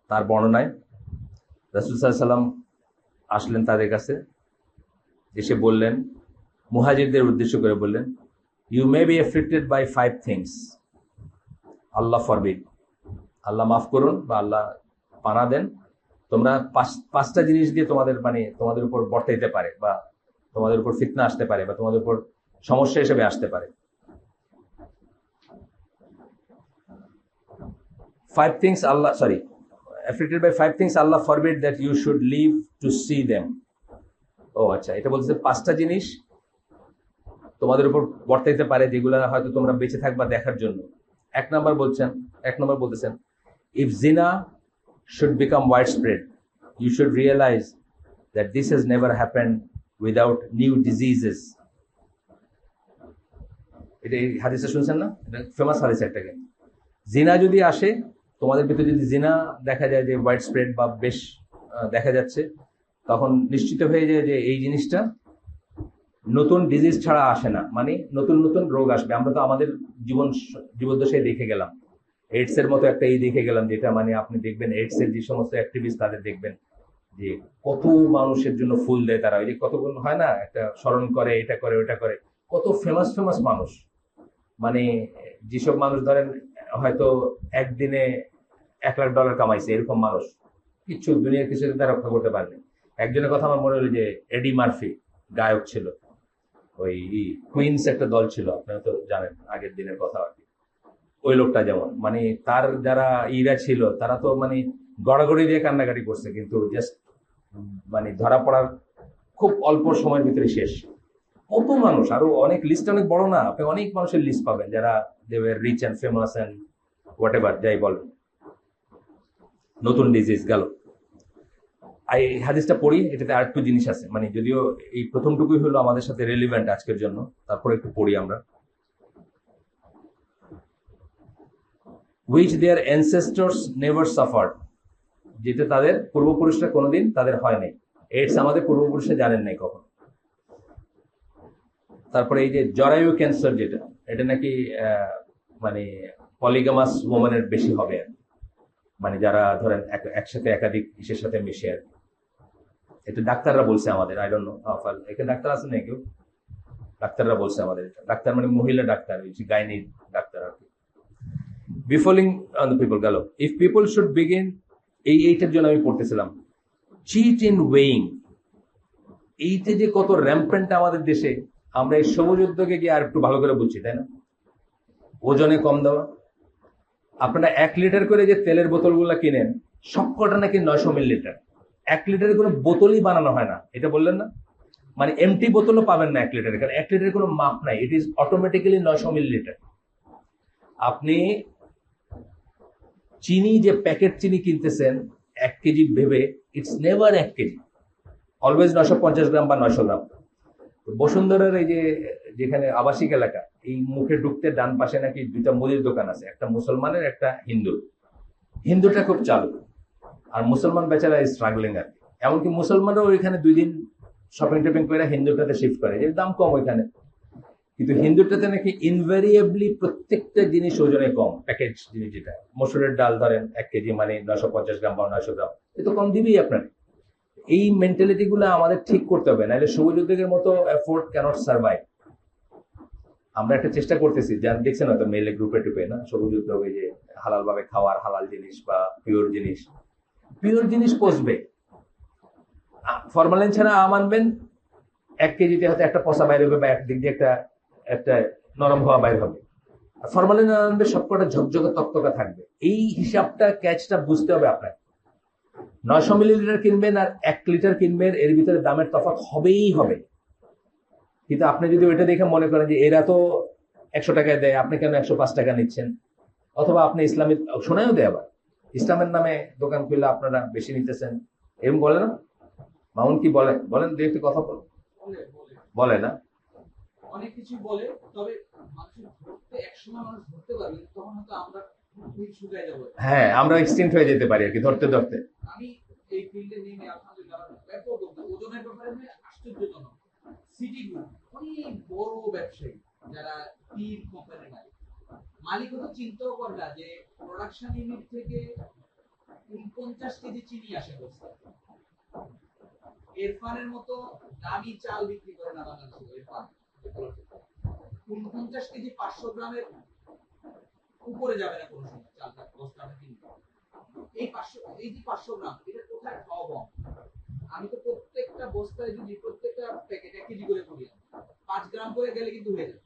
তার বর্ণনায়। রাসূল সাল্লাল্লাহু আলাইহি ওয়াসাল্লাম আসলেন তাদের কাছে, এসে বললেন, মুহাজিরদের উদ্দেশ্য করে বললেন, you may be afflicted by 5 things, Allah forbid, আল্লাহ মাফ করুন বা আল্লাহ পানা দেন, তোমরা 5টা জিনিস দিয়ে তোমাদের উপর বর্তাইতে পারে, বা তোমাদের উপর ফিতনা আসতে পারে, বা তোমাদের উপর সমস্যা হিসেবে আসতে পারে। 5 things Allah, afflicted by 5 things Allah forbid that you should live to see them. ও আচ্ছা, এটা বলতেছে 5টা জিনিস তোমাদের উপর বর্তাইতে পারে, যেগুলো হয়তো তোমরা বেঁচে থাকবা দেখার জন্য। এক নম্বর বলতেছেন, if zina should become widespread, you should realize that this has never happened without new diseases. এটা এই হাদিসটা শুনছেন না? এটা ফেমাস হাদিস একটা। কিন্তু জিনা যদি আসে তোমাদের ভিতরে, যদি জিনা দেখা যায় যে ওয়াইড স্প্রেড বা বেশ দেখা যাচ্ছে, তখন নিশ্চিত হয়ে যায় যে এই জিনিসটা নতুন ডিজিজ ছাড়া আসে না, মানে নতুন নতুন রোগ আসবে। আমরা তো আমাদের জীবদ্দশায় দেখে গেলাম, এইডস এর মতো একটা দেখে গেলাম, যেটা মানে আপনি দেখবেন এইডস এর যে সমস্ত অ্যাক্টিভিস্ট, তাদের দেখবেন যে কত মানুষের জন্য ফুল দেয় তারা, ওই যে কতগুলো হয় না, একটা স্মরণ করে, এটা করে ওটা করে, কত ফেমাস মানুষ, মানে যেসব মানুষ ধরেন হয়তো একদিনে $1 লাখ কামাইছে, এরকম মানুষ কিচ্ছু দুনিয়ার কিছু তারা রক্ষা করতে পারেনি। একজনের কথা আমার মনে হলো যে এডি মার্ফি, গায়ক ছিল, ওই কুইন্স একটা দল ছিল, আপনারা তো জানেন আগের দিনের কথা আর কি। ওই লোকটা যেমন মানে তার যারা ছিল, তারা তো মানে গড়াগড়ি দিয়ে কান্নাকাটি করছে, কিন্তু জাস্ট মানে ধরা পড়ার খুব অল্প সময়ের ভিতরে শেষ। কত মানুষ, আরো অনেক লিস্ট, অনেক বড় না, আপনি অনেক মানুষের লিস্ট পাবেন যারা they were rich and famous and whatever, যাই বলেন, নতুন ডিজিজ গেল। এই হাদিসটা পড়ি, এটাতে আর একটু জিনিস আছে, মানে যদিও এই প্রথমটুকুই হলো আমাদের সাথে রেলিভেন্ট আজকের জন্য, তারপর একটু পড়ি আমরা। which their ancestors never suffered, যেটা তাদের পূর্বপুরুষরা কোনোদিন তাদের হয় নাই। এইডস আমাদের পূর্বপুরুষরা জানেন নাই কখন। তারপরে এই যে জরায়ু ক্যান্সার, যেটা এটা নাকি মানে পলিগামাস ওমেনের বেশি হবে, মানে যারা ধরেন একসাথে একাধিক ইসের সাথে মিশে আর কি। এটা ডাক্তাররা বলছে আমাদের, আই ডোন্ট নো, এখানে ডাক্তার আছে না কেউ? ডাক্তাররা বলছে আমাদের, ডাক্তার মানে মহিলা ডাক্তার, গাইনি ডাক্তার আর কি। Befalling on the people, galo. If people should begin এইটার জন্য আমি পড়তেছিলাম চিট ইন ওয়েইং। এইটা যে কত র্যাম্পেন্ট আমাদের দেশে, আমরা এই সবুজ উদ্যোগে গিয়ে আর একটু ভালো করে বুঝছি, তাই না? ওজনে কম দেওয়া। আপনারা 1 লিটার করে যে তেলের বোতলগুলো কিনেন সবকটা নাকি 900 মিলিলিটার। 1 লিটারের কোনো বোতলই বানানো হয় না, এটা বললেন না? মানে এমটি বোতলও পাবেন না 1 লিটারের, কারণ 1 লিটারের কোনো মাপ নাই, ইট ইজ অটোমেটিক্যালি 900 মিলিলিটার। আপনি চিনি যে প্যাকেট চিনি কিনতেছেন 1 কেজি ভেবে, ইটস নেভার 1 কেজি, অলওয়েজ 950 গ্রাম বা 900 গ্রাম। বসুন্ধরার এই যে যেখানে আবাসিক এলাকা, এই মুখে ঢুকতে ডান পাশে নাকি 2টা মুদির দোকান আছে, একটা মুসলমানের একটা হিন্দুর। হিন্দুটা খুব চালু, আর মুসলমান বেচারা স্ট্রাগলিং আর কি। এমনকি মুসলমানরাও ওইখানে 2 দিন শপিং টপিং করে হিন্দুটাতে শিফট করে, যে দাম কম ওইখানে। কিন্তু হিন্দুটাতে নাকি ইনভ্যারিয়েবলি প্রত্যেকটা জিনিস ওজনে কম, প্যাকেজ জিনিস যেটা মসুরের ডাল ধরেন 1 কেজি মানে 950 গ্রাম বা 900 গ্রাম, এ তো কম দিবেই আপনার। এই মেন্টালিটি গুলো আমাদের ঠিক করতে হবে, নাহলে সবুজ উদ্যোগের মতো এফোর্ট ক্যানট সার্ভাইভ। আমরা একটা চেষ্টা করতেছি, যান দেখছেন হয়তো মেলে গ্রুপে টুপে না, সবুজ উদ্যোগে যে হালাল ভাবে খাওয়ার, হালাল জিনিস বা পিওর জিনিস পচবে। ফরমালিন ছাড়া আম আনবেন, 1 কেজিতে হয়তো একটা পচা বাইর হবে বা একদিক দিয়ে একটা একটা নরম হওয়া বাইর হবে। আর ফরমালিন আনবে সবকটা ঝকঝকে তকতকা থাকবে। এই হিসাবটা, ক্যাচটা বুঝতে হবে আপনার। 900 মিলিলিটার কিনবেন আর 1 লিটার কিনবেন, এর ভিতরে দামের তফাৎ হবেই হবে। কিন্তু আপনি যদি ওইটা দেখে মনে করেন যে এরা তো 100 টাকায় দেয়, আপনি কেন 105 টাকা নিচ্ছেন, অথবা আপনি ইসলামিক শোনায়ও দেয়, আবার ইসলামের নামে দোকান খুললে আপনারা বেশি নিতেছেন, এরকম বলে না? মামুন কি বলে? বলেন দু একটি কথা বলে না? অনেক কিছু বলে, তবে মানুষের ধরতে একসময় মানুষ ধরতে পারবে, তখন হয়তো আমরা শুকায় যাবো। হ্যাঁ, আমরা এক্সটেন্ট হয়ে যেতে পারি আর কি, ধরতে ধরতে। আমি এই ফিল্ডে নেমে আলহামদুলিল্লাহ ব্যাপক ওজনের ব্যাপারে আমি আশ্চর্যজনক। সিটি গ্রুপ অনেক বড় ব্যবসায়ী, যারা তীর কোম্পানির মালিক হতো চিন্তাও করে না যে প্রোডাকশন ইউনিট থেকে 49 কেজি চিনি আসে বস্তা। এরফানের মতো দামি চাল বিক্রি করে না বাংলাদেশে। এরফান 49 কেজি 500 গ্রামের উপরে যাবে না কোনো সময় চালটা বস্তাটা কিনবে। এই 500 গ্রাম এটা কোথায় খাওয়াবো? আমি তো প্রত্যেকটা বস্তায় যদি প্রত্যেকটা প্যাকেট 1 কেজি করে করি, 5 গ্রাম করে গেলে কিন্তু হয়ে যাবে।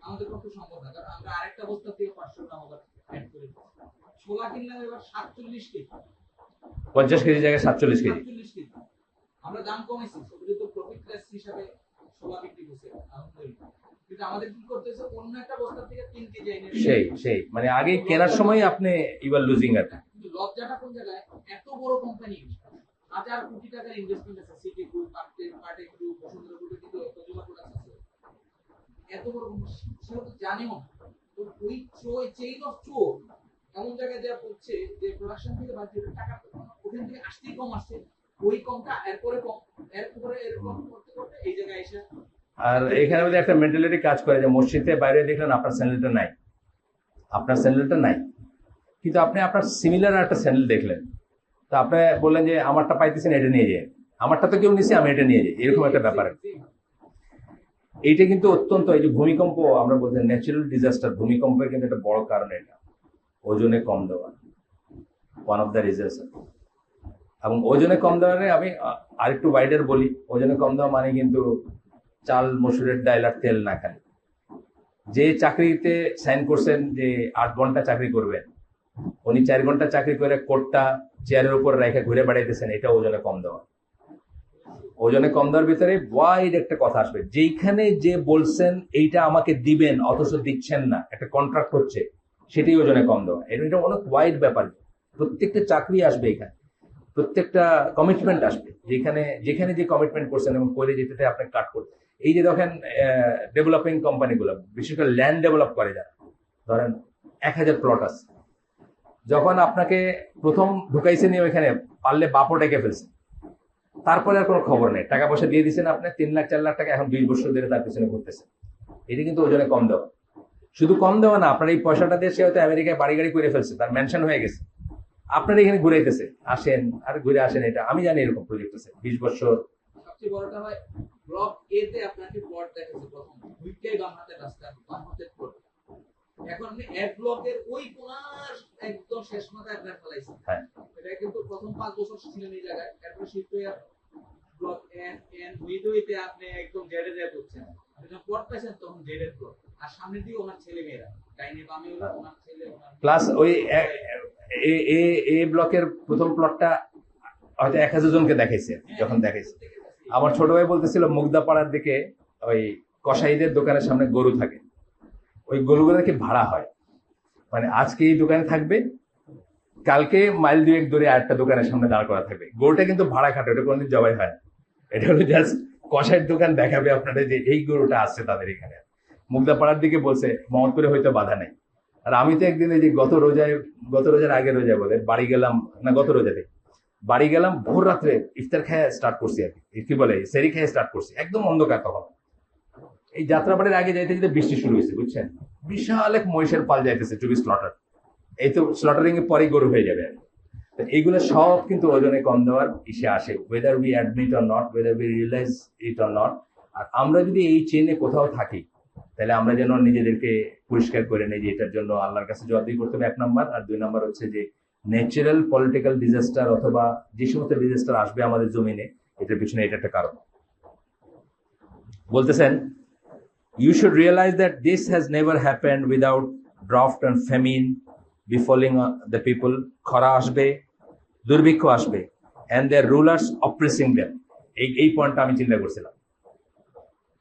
আমাদের পক্ষে সম্ভব না, কারণ আমরা আরেকটা বস্তা থেকে 500 গ্রাম আবার অ্যাড করে দিচ্ছি। ছোলা কিনলাম এবার 47 কেজি, 50 কেজি জায়গায় 47 কেজি। আমরা দাম কমাইছি, সবচেয়ে তো প্রফিটলেস হিসাবে ছোলা বিক্রি করছে আলহামদুলিল্লাহ। কিন্তু আমাদের কি করতেছে, অন্য একটা বস্তা থেকে 3 কেজি এনে সেই মানে আগে কেনার সময় আপনি ইউ আর লুজিং আর। কিন্তু লজ্জাটা কোন জায়গায়, এত বড় কোম্পানি, হাজার কোটি টাকার ইনভেস্টমেন্ট আছে, city group, party group, Bashundhara গ্রুপে কিন্তু কনজিউমার প্রোডাক্টস আছে, এত বড় সেও তো জানেও না। তো ওই চেইন অফ চোর এমন জায়গায় যা পড়ছে যে প্রোডাকশন থেকে বাড়ছে টাকা ওখান থেকে আসতেই কম আসছে, ওই কমটা এরপরে কম, এরপরে এরকম করতে করতে এই জায়গায় এসে। আর এখানে মধ্যে একটা মেন্টালিটি কাজ করে যে মসজিদে বাইরে দেখলেন আপনার স্যান্ডেলটা নাই, কিন্তু আপনি আপনার সিমিলার একটা স্যান্ডেল দেখলেন, তো আপনি বললেন যে আমারটা পাইতেছেন, এটা নিয়ে যায়, আমারটা তো কেউ নিচ্ছে, আমি এটা নিয়ে যাই, এরকম একটা ব্যাপার। এইটা কিন্তু অত্যন্ত, এই যে ভূমিকম্প আমরা বলছি ন্যাচারাল ডিজাস্টার, ভূমিকম্পের কিন্তু একটা বড় কারণ এটা, ওজনে কম দেওয়া, ওয়ান অফ দ্য রিজনস। এবং ওজনে কম দেওয়ারে আমি আরেকটু ওয়াইডার বলি, ওজনে কম দেওয়া মানে কিন্তু চাল, মসুরের ডাল আর তেল না খালি। যে চাকরিতে সাইন করছেন যে 8 ঘন্টা চাকরি করবেন, উনি 4 ঘন্টা চাকরি করে কোটটা চেয়ারের উপর রেখে ঘুরে বেড়াইতেছেন, এটা ওজনে কম দেওয়া। ওজনে কম দেওয়ার ভিতরে ওয়াইড একটা কথা আসবে, যেখানে যে বলছেন এইটা আমাকে দিবেন অথচ দিচ্ছেন না, একটা কন্ট্রাক্ট হচ্ছে, সেটাই ওজনে কম দেওয়া। এটা অনেক ওয়াইড ব্যাপার, প্রত্যেকটা চাকরি আসবে এখানে, প্রত্যেকটা কমিটমেন্ট আসবে, যেখানে যে কমিটমেন্ট করছেন এবং করে যেতে আপনি কাট করতে। এই যে দেখেন ডেভেলপিং কোম্পানিগুলো, বিশেষ করে ল্যান্ড ডেভেলপ করে যারা, ধরেন 1000 প্লট আছে, যখন আপনাকে প্রথম ঢুকাইছেন ওইখানে, পারলে বাপও ডেকে ফেলছে, তারপরে আর কোনো খবর নেই, টাকা পয়সা দিয়ে দিচ্ছেন আপনি 3 লাখ 4 লাখ টাকা, এখন 20 বছর ধরে তার পিছনে ঘুরতেছে। এটা কিন্তু ওজনে কম দেওয়া। শুধু কম দেওয়া না, আপনার এই পয়সাটা দিয়ে সে হয়তো আমেরিকায় বাড়ি গাড়ি করে ফেলছে, তার মেনশন হয়ে গেছে, আপনার এখানে ঘুরাইতেছে, আসেন আর ঘুরে আসেন। এটা আমি জানি, এরকম প্রজেক্ট আছে 20 বছর। সবচেয়ে বড়টা হয় ব্লক এ তে আপনাকে প্লট দেখাচ্ছে, প্রথম দুইটাই বাম হাতের রাস্তা, বাম হাতের প্লট, এখন আপনি এক ব্লকের ওই কোনার একদম শেষ মাথায় আপনার ফেলাইছেন। হ্যাঁ। এটা কিন্তু প্রথম 5 বছর ছিলেন এই জায়গায়, এরপর শিফট হয়ে ব্লক এন হইতে আপনি একদম জেডে যায় করছেন। আপনি যখন প্লট পাইছেন তখন জেডের প্লট, আর সামনে দিয়ে ওনার ছেলে মেয়েরা ডাইনে বামে হলো ওনার ছেলে ওনার প্লাস ওই এ ব্লকের প্রথম প্লটটা হয়তো 1000 জনকে দেখাইছে। যখন দেখাইছে আমার ছোট ভাই বলতেছিল মুগদাপাড়ার দিকে ওই কসাইদের দোকানের সামনে গরু থাকে, ওই গরুগুলো নাকি ভাড়া হয়, মানে আজকে এই দোকানে থাকবে, কালকে মাইল 2-1 দূরে আরেকটা দোকানের সামনে দাঁড় করা থাকবে। গরুটা কিন্তু ভাড়া খাটে, ওটা কোনোদিন জবাই হয় না, এটা হলো জাস্ট কসাইয়ের দোকান দেখাবে আপনাদের যে এই গরুটা আছে তাদের এখানে। মুগদাপাড়ার দিকে বলছে মোহাম্মদপুরে হয়তো বাধা নেই। আর আমি তো একদিন এই যে গত রোজার আগে রোজা বলে বাড়ি গেলাম, না গত রোজাতে বাড়ি গেলাম, ভোর রাত্রে ইফতার খেয়ে স্টার্ট করছি আর কি বলে সেরি খেয়ে স্টার্ট করছি, একদম অন্ধকার তখন। এই যাত্রাবাড়ির আগে যাইতে যেতে বৃষ্টি শুরু হয়েছে, বুঝছেন, বিশাল এক মহিষের পাল যাইতেছে, চব্বিশ স্লটার, এই তো স্লটারিং এর পরেই গরু হয়ে যাবে। তো এইগুলো সব কিন্তু ওজনে কম দেওয়ার ইসে আসে, whether we admit or not, whether we realise it or not. আর আমরা যদি এই চেনে কোথাও থাকি তাহলে আমরা যেন নিজেদেরকে পরিষ্কার করে নেই যে এটার জন্য আল্লাহর কাছে জবাবদিহি করতে হবে 1 নাম্বার। আর 2 নাম্বার হচ্ছে যে ন্যাচারাল পলিটিক্যাল ডিজাস্টার অথবা যে সমস্ত ডিজাস্টার আসবে আমাদের জমিনে, এটার পিছনে এটা একটা কারণ। বলতেছেন you should realize that this has never happened without drought and famine befalling the people. খরা আসবে, দুর্ভিক্ষ আসবে, and their rulers oppressing them. এই পয়েন্টটা আমি চিন্তা করছিলাম,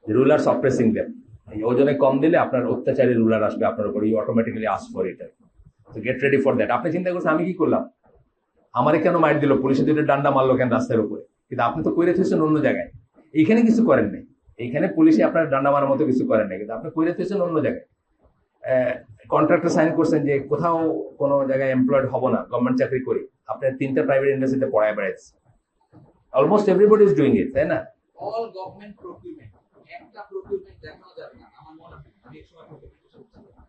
রুলার্স অপ্রেসিং দেম। এই ওজনে কম দিলে আপনার অত্যাচারী রুলার আসবে আপনার উপর, you automatically ask for it. তো গেট রেডি ফর দ্যাট। আপনি চিন্তা করছেন আমি কি করলাম, আমারে কেন মাইট দিল, পুলিশে দুটো ডান্ডা মারলো কেন রাস্তার উপরে, কিন্তু আপনি তো কইরে থুয়েছেন অন্য জায়গায়, এইখানে কিছু করেন নাই। এইখানে পুলিশে আপনার ডান্ডা মারার মতো কিছু করেন নাই, কিন্তু আপনি কইরে থুয়েছেন অন্য জায়গায়। কন্ট্রাক্টর সাইন করছেন যে কোথাও কোনো জায়গায় এমপ্লয়েড হব না, গভর্নমেন্ট চাকরি করি, আপনার 3টা প্রাইভেট ইন্ডাস্ট্রিতে পড়ায় বেড়াইছে। Almost everybody is doing it, তাই না? অল গভর্নমেন্ট প্রকিউরমেন্ট, একটা প্রকিউরমেন্ট দেখানো যাবে না আমার মনে হয়। আমি এক সময় প্রকিউরমেন্ট করছিলাম,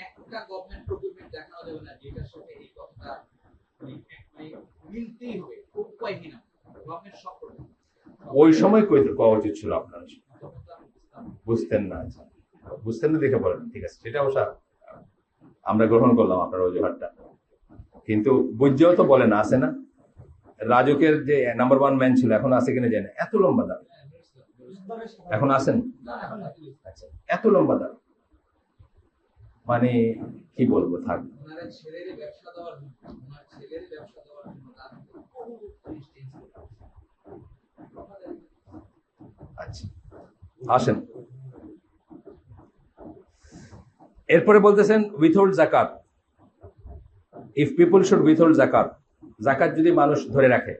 একটা গভর্নমেন্ট প্রকিউরমেন্ট দেখানো যাবে না যেটার সাথে এই কথাটা মিলতেই হবে, উপায়হীন। গভর্নমেন্ট সব করবে, ওই সময় কইতে পাওয়া উচিত ছিল আপনার, বুঝতেন না। আচ্ছা, বুঝতেন না দেখে বলেন, ঠিক আছে, সেটা অবশ্য আমরা গ্রহণ করলাম আপনার অজুহাতটা, কিন্তু বুঝছেও তো বলেন আছে না, রাজুকের যে নাম্বার 1 ম্যান ছিল এখন আছে কিনা জানি না, এত লম্বা দাম এখন আছেন, আচ্ছা এত লম্বা দাম, মানে কি বলবো, থাক। ওনার ছেলের ব্যবসা দেওয়ার জন্য, ওনার ছেলের ব্যবসা দেওয়ার জন্য তার বহু জিনিস চেঞ্জ করতে হবে। আচ্ছা আসেন, এরপরে বলতেছেন উইথহোল্ড জাকাত, ইফ পিপল শুড উইথহোল্ড জাকাত, জাকাত যদি মানুষ ধরে রাখে।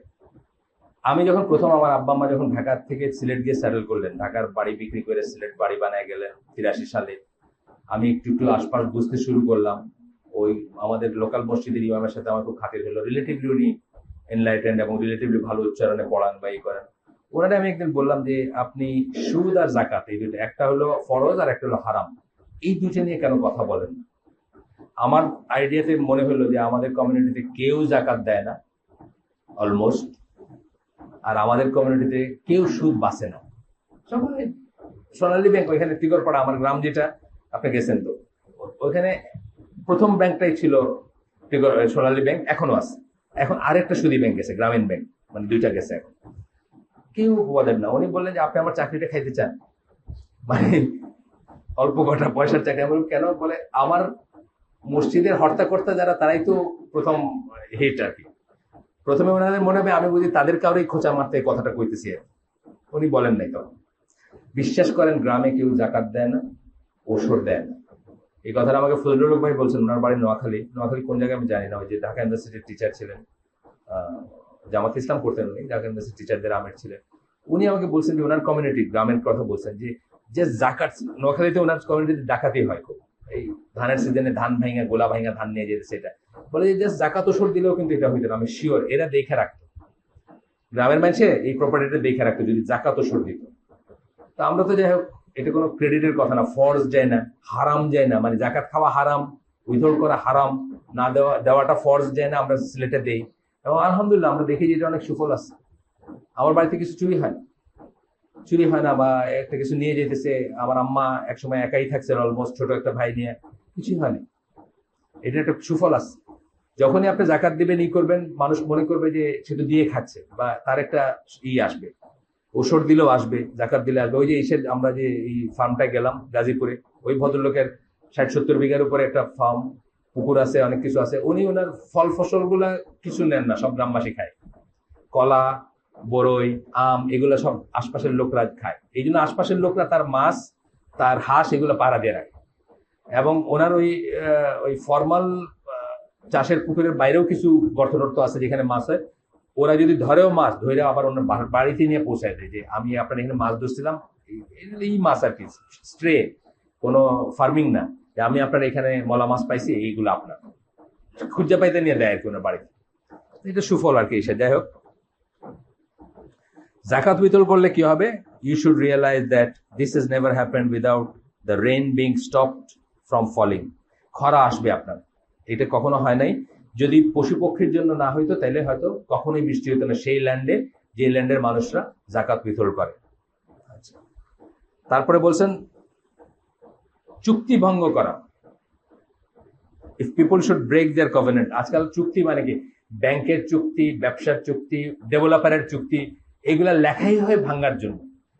আমি যখন প্রথম আমার আব্বা আম্মা যখন ঢাকা থেকে সিলেট গিয়ে সেটেল করলেন, ঢাকার বাড়ি বিক্রি করে সিলেট বাড়ি বানায় গেলেন 83 সালে, আমি একটু একটু আশপাশ বুঝতে শুরু করলাম। ওই আমাদের লোকাল মসজিদের ইমামের সাথে আমার খুব খাতির হলো, রিলেটিভলি উনি এনলাইটেন্ড এবং রিলেটিভলি ভালো উচ্চারণে পড়ান বা ই করেন। ওনারা আমি একদিন বললাম যে আপনি সুদ আর জাকাত এই দুটো, একটা হলো ফরজ আর একটা হলো হারাম, এই দুটো নিয়ে কেন কথা বলেন না? আমার আইডিয়াতে মনে হলো যে আমাদের কমিউনিটিতে কেউ জাকাত দেয় না অলমোস্ট, আর আমাদের কমিউনিটিতে কেউ সুদ বাঁচে না। সবাই সোনালী ব্যাংক, ওইখানে টিগরপাড়া আমার গ্রাম যেটা, আপনি গেছেন তো, ওইখানে প্রথম ব্যাংকটাই ছিল সোনালী ব্যাংক, এখনো আছে। এখন আরেকটা সুদী ব্যাংক গেছে, গ্রামীণ ব্যাংক, মানে 2টা গেছে এখন। কেউ বলেন না। উনি বললেন যে আপনি আমার চাকরিটা খাইতে চান, মানে অল্প কটা পয়সার চাকরি। আমি কেন, বলে আমার মসজিদের হর্তাকর্তা যারা তারাই তো প্রথম হিট আর কি। প্রথমে ওনাদের মনে হবে আমি বুঝি তাদের কাউরেই খোঁচা মারতে এই কথাটা কইতেছি আর উনি বলেন নাই। তখন বিশ্বাস করেন গ্রামে কেউ জাকাত দেয় না, ওষুধ দেয় না। এই কথাটা আমাকে ফজলুল হক ভাই বলছেন, ওনার বাড়ি নোয়াখালী। নোয়াখালী কোন জায়গায় আমি জানি না, ওই যে ঢাকা ইউনিভার্সিটির টিচার ছিলেন, জামাত ইসলাম করতেন উনি, ঢাকা ইউনিভার্সিটি টিচারদের আমির ছিলেন। উনি আমাকে বলছেন যে ওনার কমিউনিটি গ্রামের কথা বলছেন যে জাকাত, নোয়াখালীতে ওনার কমিউনিটিতে ডাকাতি হয় খুব, এই ধানের সিজনে ধান ভাঙা গোলা ভাঙা ধান নিয়ে যেতে, সেটা বলে যে জাস্ট জাকাত ওষুধ দিলেও কিন্তু এটা হইতো না। আমি শিওর এরা দেখে রাখতো, গ্রামের মানুষে এই প্রপার্টিটা দেখে রাখতো যদি জাকাত ওষুধ দিত। তো আমরা তো যাই হোক, এটা কোনো ক্রেডিটের কথা না, ফরজ যায় না, হারাম যায় না, মানে জাকাত খাওয়া হারাম, উইথহোল্ড করা হারাম, না দেওয়াটা ফরজ যায় না, আমরা সিলেটে দেই। এবং আলহামদুলিল্লাহ আমরা দেখি যে এটা অনেক সুফল আছে। আমার বাড়িতে কিছু চুরি হয় না, বা একটা কিছু নিয়ে যেতেছে। আমার আম্মা একসময় একাই থাকছেন অলমোস্ট, ছোট একটা ভাই নিয়ে, কিছুই হয়নি। এটা একটা সুফল আছে। যখনই আপনি জাকাত দিবেন করবেন, মানুষ মনে করবে যে সে তো দিয়ে খাচ্ছে, বা তার একটা আসবে, ওষুধ দিলেও আসবে, জাকাত দিলে আসবে। ওই যে আমরা যে এই ফার্মটায় গেলাম গাজীপুরে, ওই ভদ্রলোকের 60-70 বিঘার উপরে একটা ফার্ম, পুকুর আছে, অনেক কিছু আছে। উনি ওনার ফল ফসল গুলা কিছু নেন না, সব গ্রামবাসী খায়। কলা, বরই, আম, এগুলো সব আশপাশের লোকরা খায়। এই জন্য আশপাশের লোকরা তার মাছ, তার হাঁস এগুলো পাড়া দিয়ে রাখে। এবং ওনার ওই ফর্মাল চাষের পুকুরের বাইরেও কিছু গর্ত টর্ত আছে যেখানে মাছ হয়। ওরা যদি ধরেও মাছ ধরে আবার ওনার বাড়িতে নিয়ে পৌঁছায় দেয় যে আমি আপনার এখানে মাছ ধরছিলাম, এই মাছ আর কি, স্ট্রে, কোনো ফার্মিং না, যে আমি আপনার এখানে মলা মাছ পাইছি, এইগুলো আপনার খুঁজে পাইতে নিয়ে দেয় আর কি ওনার বাড়িতে। এটা সুফল আর কি। যাই হোক, জাকাত বিতরণ করলে কি হবে? You should realise that this is never happened without the rain being stopped from falling. খরা আসবে আপনার, এটা কখনো হয় নাই। যদি পশু পক্ষীর জন্য না হইতো তাহলে হয়তো কখনোই বৃষ্টি হতো না সেই ল্যান্ডে, যে ল্যান্ডের মানুষরা জাকাত বিতরণ করে। আচ্ছা, তারপরে বলছেন চুক্তি ভঙ্গ করা। If people should break their covenant. আজকাল চুক্তি মানে কি? ব্যাংকের চুক্তি, ব্যবসার চুক্তি, ডেভেলপারের চুক্তি, এগুলা লেখাই হয় ভাঙ্গার জন্য,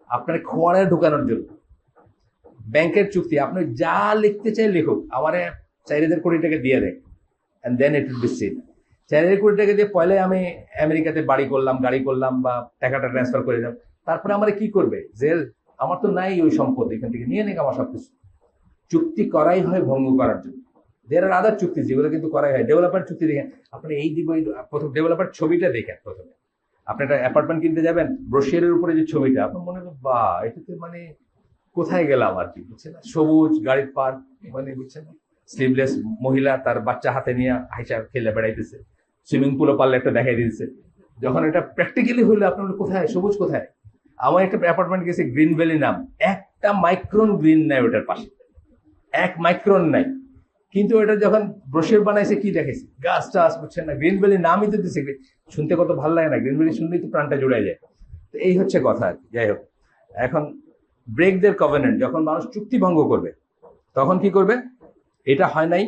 আপনার খোয়ারে ঢুকানোর জন্য। ব্যাংকের চুক্তি আপনি যা লিখতে চাই লিখুক, আমারে 4,000 কোটি টাকা দিয়ে দেয়, and then it will be seen। 4,000 কোটি টাকা দিয়ে পয়লে আমি আমেরিকাতে বাড়ি করলাম, গাড়ি করলাম, বা টাকাটা ট্রান্সফার করে দিলাম, তারপরে আমার কি করবে? জেল। আমার তো নাই ওই সম্পদ, এখান থেকে নিয়ে নেক আমার সবকিছু। চুক্তি করাই হয় ভঙ্গ করার জন্য। দের আর আদার চুক্তি যেগুলো কিন্তু করাই হয়। ডেভেলপার চুক্তি দেখেন আপনি, এই দিব, প্রথম ডেভেলপার ছবিটা দেখেন প্রথমে। আপনি একটা অ্যাপার্টমেন্ট কিনতে যাবেন, ব্রোশিয়ারের উপরে যে ছবিটা, আপনার মনে হয় বা এটাতে মানে কোথায় গেলাম আর কি, বুঝছেন না? সবুজ গাড়ির পার্ক, মানে বুঝছেন, স্লিভলেস মহিলা তার বাচ্চা হাতে নিয়ে হাইসা খেলে বেড়াইতেছে, সুইমিং পুলও পারলে একটা দেখাই দিতেছে। যখন এটা প্র্যাকটিক্যালি হইলো, আপনার কোথায় সবুজ, কোথায়? আমার একটা অ্যাপার্টমেন্ট গেছে, গ্রিন ভ্যালি নাম, একটা মাইক্রন গ্রিন নাই ওটার পাশে, 1 মাইক্রন নাই। কিন্তু এটা যখন ব্রোশিয়ার বানাইছে, কি দেখেছে? গাছ টাছ, বুঝছেন না? গ্রিন ভ্যালি নামই তো দিচ্ছে। শুনতে কত ভালো লাগে না? গ্রিন ভ্যালি শুনলেই তো প্রাণটা জুড়াই যায়। তো এই হচ্ছে কথা আর কি। যাই হোক, এখন ব্রেক দেয়ার কভেনেন্ট, যখন মানুষ চুক্তি ভঙ্গ করবে তখন কি করবে? এটা হয় নাই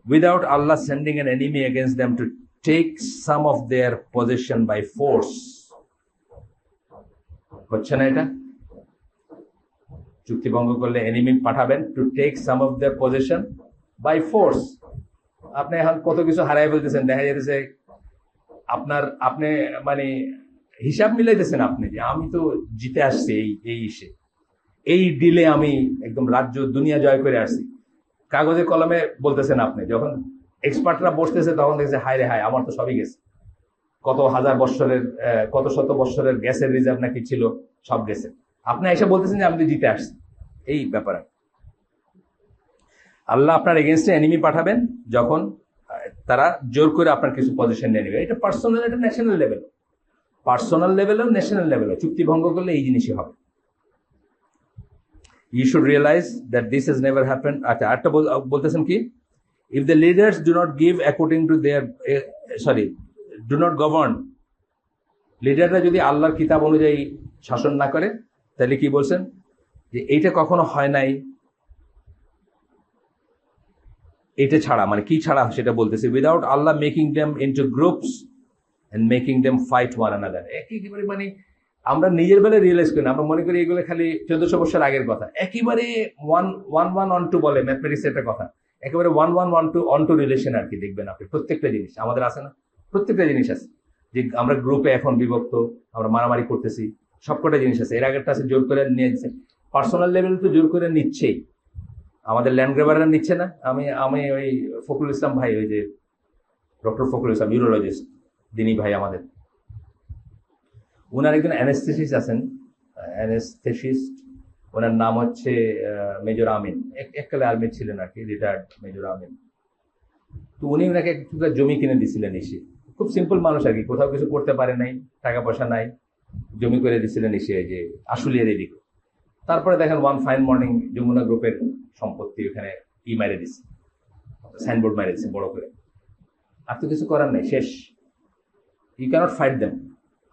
without Allah sending an enemy against them to take some of their possession by force. হচ্ছে না এটা? চুক্তি ভঙ্গ করলে এনিমি পাঠাবেন to take some of their possession by force. আপনি এখন কত কিছু হারাই বলতেছেন, দেখা যাইতেছে আপনি মানে হিসাব মিলাইতেছেন আপনি, যে আমি তো জিতে আসছি এই ডিলে, আমি একদম রাজ্য দুনিয়া জয় করে আসছি। কাগজে কলমে বলতেছেন আপনি, যখন এক্সপার্টরা বসতেছে তখন দেখছে হায় রে হায়, আমার তো সবই গেছে। কত হাজার বৎসরের, কত শত বৎসরের গ্যাসের রিজার্ভ নাকি ছিল, সব গেছে। আপনি এসে বলতেছেন যে আমি তো জিতে আসছি। এই ব্যাপারে আল্লাহ আপনার এগেনস্টে এনিমি পাঠাবেন যখন তারা জোর করে আপনার কিছু পজিশন নিয়ে নেবে। এটা পার্সোনাল, এটা ন্যাশনাল লেভেল, পার্সোনাল লেভেলও ন্যাশনাল লেভেলও চুক্তি ভঙ্গ করলে এই জিনিসই হবে। You should realize that this has never happened. আচ্ছা, আরেকটা বলতেছেন কি? If the leaders do not give according to their do not govern, লিডাররা যদি আল্লাহর কিতাব অনুযায়ী শাসন না করে, তাহলে কি বলছেন? যে এইটা কখনো হয় নাই, এটা ছাড়া, মানে কি ছাড়া সেটা বলতেছে, without Allah making them into groups and making them fight one another. একেবারে মানে আমরা নিজের বেলায় রিয়েলাইজ করি না, আমরা মনে করি এগুলো খালি 1400 বছর আগের কথা। একেবারে 1-1-1-2 বলে ম্যাথমেটিক্স একটা কথা, একেবারে 1-1-1-2 রিলেশন আর কি। দেখবেন আপনি প্রত্যেকটা জিনিস আমাদের আছে না, প্রত্যেকটা জিনিস আছে। যে আমরা গ্রুপে এখন বিভক্ত, আমরা মারামারি করতেছি, সবকটা জিনিস আছে। এর আগেরটা আছে জোর করে নিয়ে যাচ্ছে। পার্সোনাল লেভেল তো জোর করে নিচ্ছেই, আমাদের ল্যান্ড গ্রাবাররা নিচ্ছে না। আমি ওই ফখরুল ইসলাম ভাই, ওই যে ডক্টর ফখরুল ইসলাম, ইউরোলজিস্ট, যিনি ভাই আমাদের, উনার একজন অ্যানেস্থেসিস্ট আছেন, অ্যানেস্থেসিস্ট, ওনার নাম হচ্ছে মেজর আমিন। এককালে আর্মির ছিলেন আর কি, রিটায়ার্ড মেজর আমিন। তো উনি ওনাকে একটা জমি কিনে দিছিলেন এসে। খুব সিম্পল মানুষ আর কি, কোথাও কিছু করতে পারে নাই, টাকা পয়সা নাই, জমি করে দিছিলেন এসে, যে আশুলিয়ার এদিকে। তারপরে দেখেন ওয়ান ফাইন মর্নিং যমুনা গ্রুপের সম্পত্তি ওখানে মেরে দিচ্ছে, সাইনবোর্ড মেরে দিচ্ছে বড় করে। আর তো কিছু করার নেই, শেষ। ইউ ক্যানট ফাইট দেম,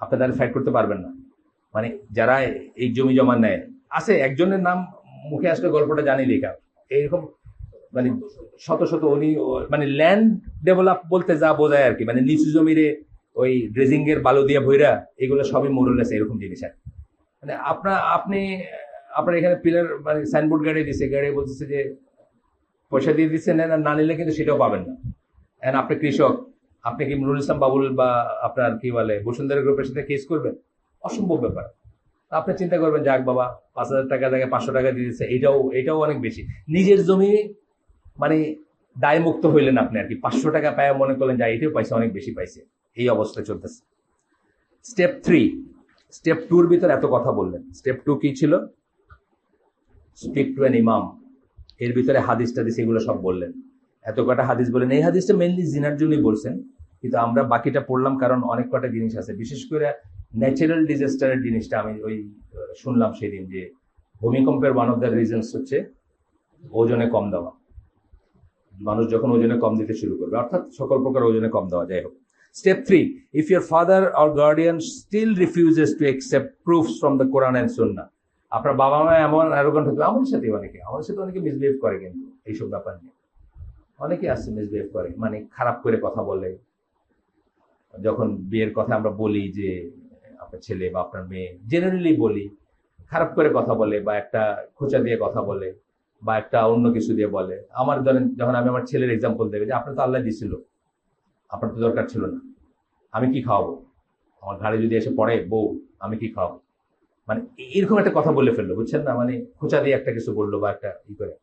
আপনি তাদের ফাইট করতে পারবেন না। মানে যারা এই জমি জমা নেয় আছে, একজনের নাম মুখে আসলে গল্পটা জানি লেখা, এরকম মানে শত শত উনি মানে ল্যান্ড ডেভেলপ বলতে যা বোঝায় আর কি, মানে নিচু জমিরে ওই ড্রেজিং এর বালু দিয়ে ভৈরা, এগুলো সবই মোরলেস এরকম জিনিস আর কি। মানে আপনার এখানে পিলার মানে সাইনবোর্ড গাড়ি দিছে, গাড়ি বলতেছে যে পয়সা দিয়ে দিচ্ছেন, না নিলে কিন্তু সেটাও পাবেন না। এখন আপনি কৃষক, আপনি কি নুরুল ইসলাম বাবুল বা আপনার কি বলে বসুন্ধরা গ্রুপের সাথে কেস করবেন? অসম্ভব ব্যাপার। আপনি চিন্তা করবেন যাক বাবা 5,000 টাকা জায়গায় 500 টাকা দিয়ে দিচ্ছে, এটাও অনেক বেশি। নিজের জমি মানে দায় মুক্ত হইলেন আপনি আর কি, 500 টাকা পায় মনে করলেন যা এটাও পয়সা অনেক বেশি পাইছে, এই অবস্থায় চলতেছে। স্টেপ 3, স্টেপ 2 এর ভিতর এত কথা বললেন। স্টেপ 2 কি ছিল? স্পিক টু অ্যান ইমাম। এর ভিতরে হাদিস টাদিস এগুলো সব বললেন, এত কটা হাদিস বললেন। এই হাদিসটা মেনলি জিনার জন্যই বলছেন, কিন্তু আমরা বাকিটা পড়লাম কারণ অনেক কটা জিনিস আছে, বিশেষ করে ন্যাচারাল ডিজাস্টারের জিনিসটা আমি ওই শুনলাম সেদিন যে ভূমিকম্পের ওয়ান অফ দ্য রিজনস হচ্ছে ওজনে কম দেওয়া। মানুষ যখন ওজনে কম দিতে শুরু করবে, অর্থাৎ সকল প্রকার ওজনে কম দেওয়া। যাই হোক, step 3, if your father or guardian still refuses to accept proofs from the Quran and sunnah. আপনার বাবা মা এমন অ্যারোগ্যান্ট হতে, আমাদের সাথে অনেকে মিসবিহেভ করে, কিন্তু এইসব ব্যাপার নিয়ে অনেকে আসছে মিসবিহেভ করে, মানে খারাপ করে কথা বলে। যখন বিয়ের কথা আমরা বলি যে আপনার ছেলে বা আপনার মেয়ে, জেনারেলি বলি, খারাপ করে কথা বলে বা একটা খোঁচা দিয়ে কথা বলে বা একটা অন্য কিছু দিয়ে বলে। আমার ধরেন যখন আমি আমার ছেলের এক্সাম্পল দেবে যে আপনার তো আল্লাহ দিছিল, আপনার তো দরকার ছিল না, আমি কি খাওয়াবো, আমার ঘাড়ে যদি এসে পড়ে বউ, আমি কি খাওয়াবো, মানে এরকম একটা কথা বলে ফেললো, বুঝছেন না, মানে খোঁচা দিয়ে একটা কিছু বললো বা একটা ই করে।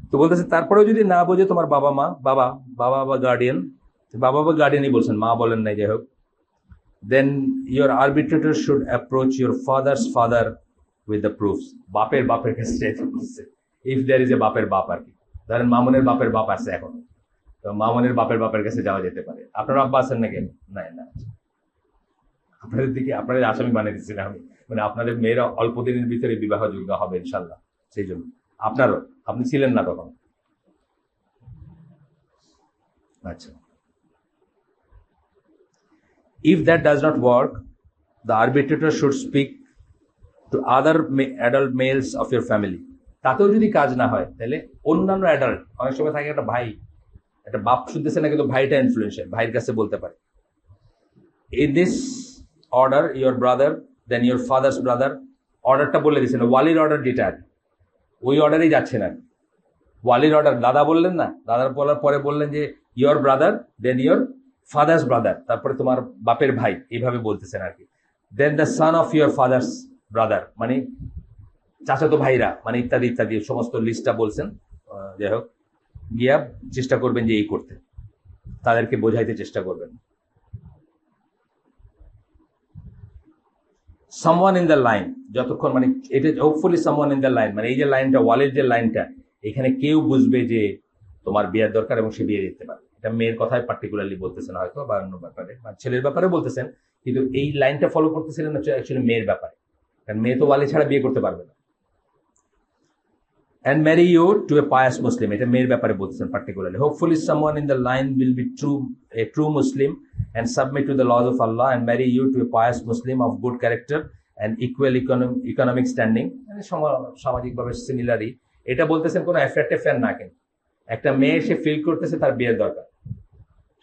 তো বলতেছে তারপরেও যদি না বোঝে তোমার বাবা বা গার্ডিয়ান, বাবা বা গার্ডিয়ানই বলছেন, মা বলেন নাই, যাই হোক, then your arbitrator should approach your father's father with the proofs. বাপের কাছে যেতে বলছে, if there is a বাপের বাপ আর কি। ধরেন মামুনের বাপের বাপ আছে এখন, তো মামুনের বাপের কাছে যাওয়া যেতে পারে। আপনার আব্বা আছেন নাকি? না, আপনাদের দিকে আপনাদের আসামি বানিয়ে দিচ্ছি না আমি, মানে আপনাদের মেয়েরা অল্প দিনের ভিতরে বিবাহযোগ্য হবে ইনশাল্লাহ, সেই জন্য আপনারও, আপনি ছিলেন না তখন। আচ্ছা, if that does not work, the arbitrator should speak to other adult males of your family. তাতেও যদি কাজ না হয়, তাহলে অন্যান্য অ্যাডাল্ট, অনেক সময় থাকে একটা ভাই, একটা বাপ শুনতেছে না কিন্তু ভাইটা ইনফ্লুয়েন্সিয়াল, ভাইয়ের কাছে বলতে পারে। In this order, your brother, then your father's brother, অর্ডারটা বলে দিচ্ছেন, ওয়ালির অর্ডার যেটা ওই অর্ডারেই যাচ্ছে না। ওয়ালির অর্ডার, দাদা বললেন না, দাদার বলার পরে বললেন যে your brother, then your father's brother, তারপরে তোমার বাপের ভাই, এইভাবে বলতেছেন আর কি। Then the son of your father's brother, মানে চাচাতো ভাইরা, মানে ইত্যাদি ইত্যাদি সমস্ত লিস্টটা বলছেন। যাই হোক, গিয়া চেষ্টা করবেন যে এই করতে, তাদেরকে বোঝাইতে চেষ্টা করবেন। সামওয়ান ইন দ্য লাইন, যতক্ষণ মানে এটা hopefully someone in the line, মানে এই যে লাইনটা, ওয়ালের যে লাইনটা, এখানে কেউ বুঝবে যে তোমার বিয়ের দরকার এবং সে বিয়ে দিতে পারে। এটা মেয়ের কথায় পার্টিকুলারলি বলতেছেন হয়তো, বা অন্য ব্যাপারে বা ছেলের ব্যাপারে বলতেছেন, কিন্তু এই লাইনটা ফলো করতেছিলেন হচ্ছে অ্যাকচুয়ালি মেয়ের ব্যাপারে, কারণ মেয়ে তো ওয়ালি ছাড়া বিয়ে করতে পারবে না। and marry you to a pious Muslim, এটা মেয়ের ব্যাপারে বলতেছেন particularly. hopefully someone in the line will be a true Muslim and submit to the laws of Allah and marry you to a pious Muslim of good character and equal economic standing, মানে সামাজিকভাবে সিমিলারই। এটা বলতেছেন কোনো affair না, কিন্তু একটা মেয়ে সে feel করতেছে তার বিয়ের দরকার,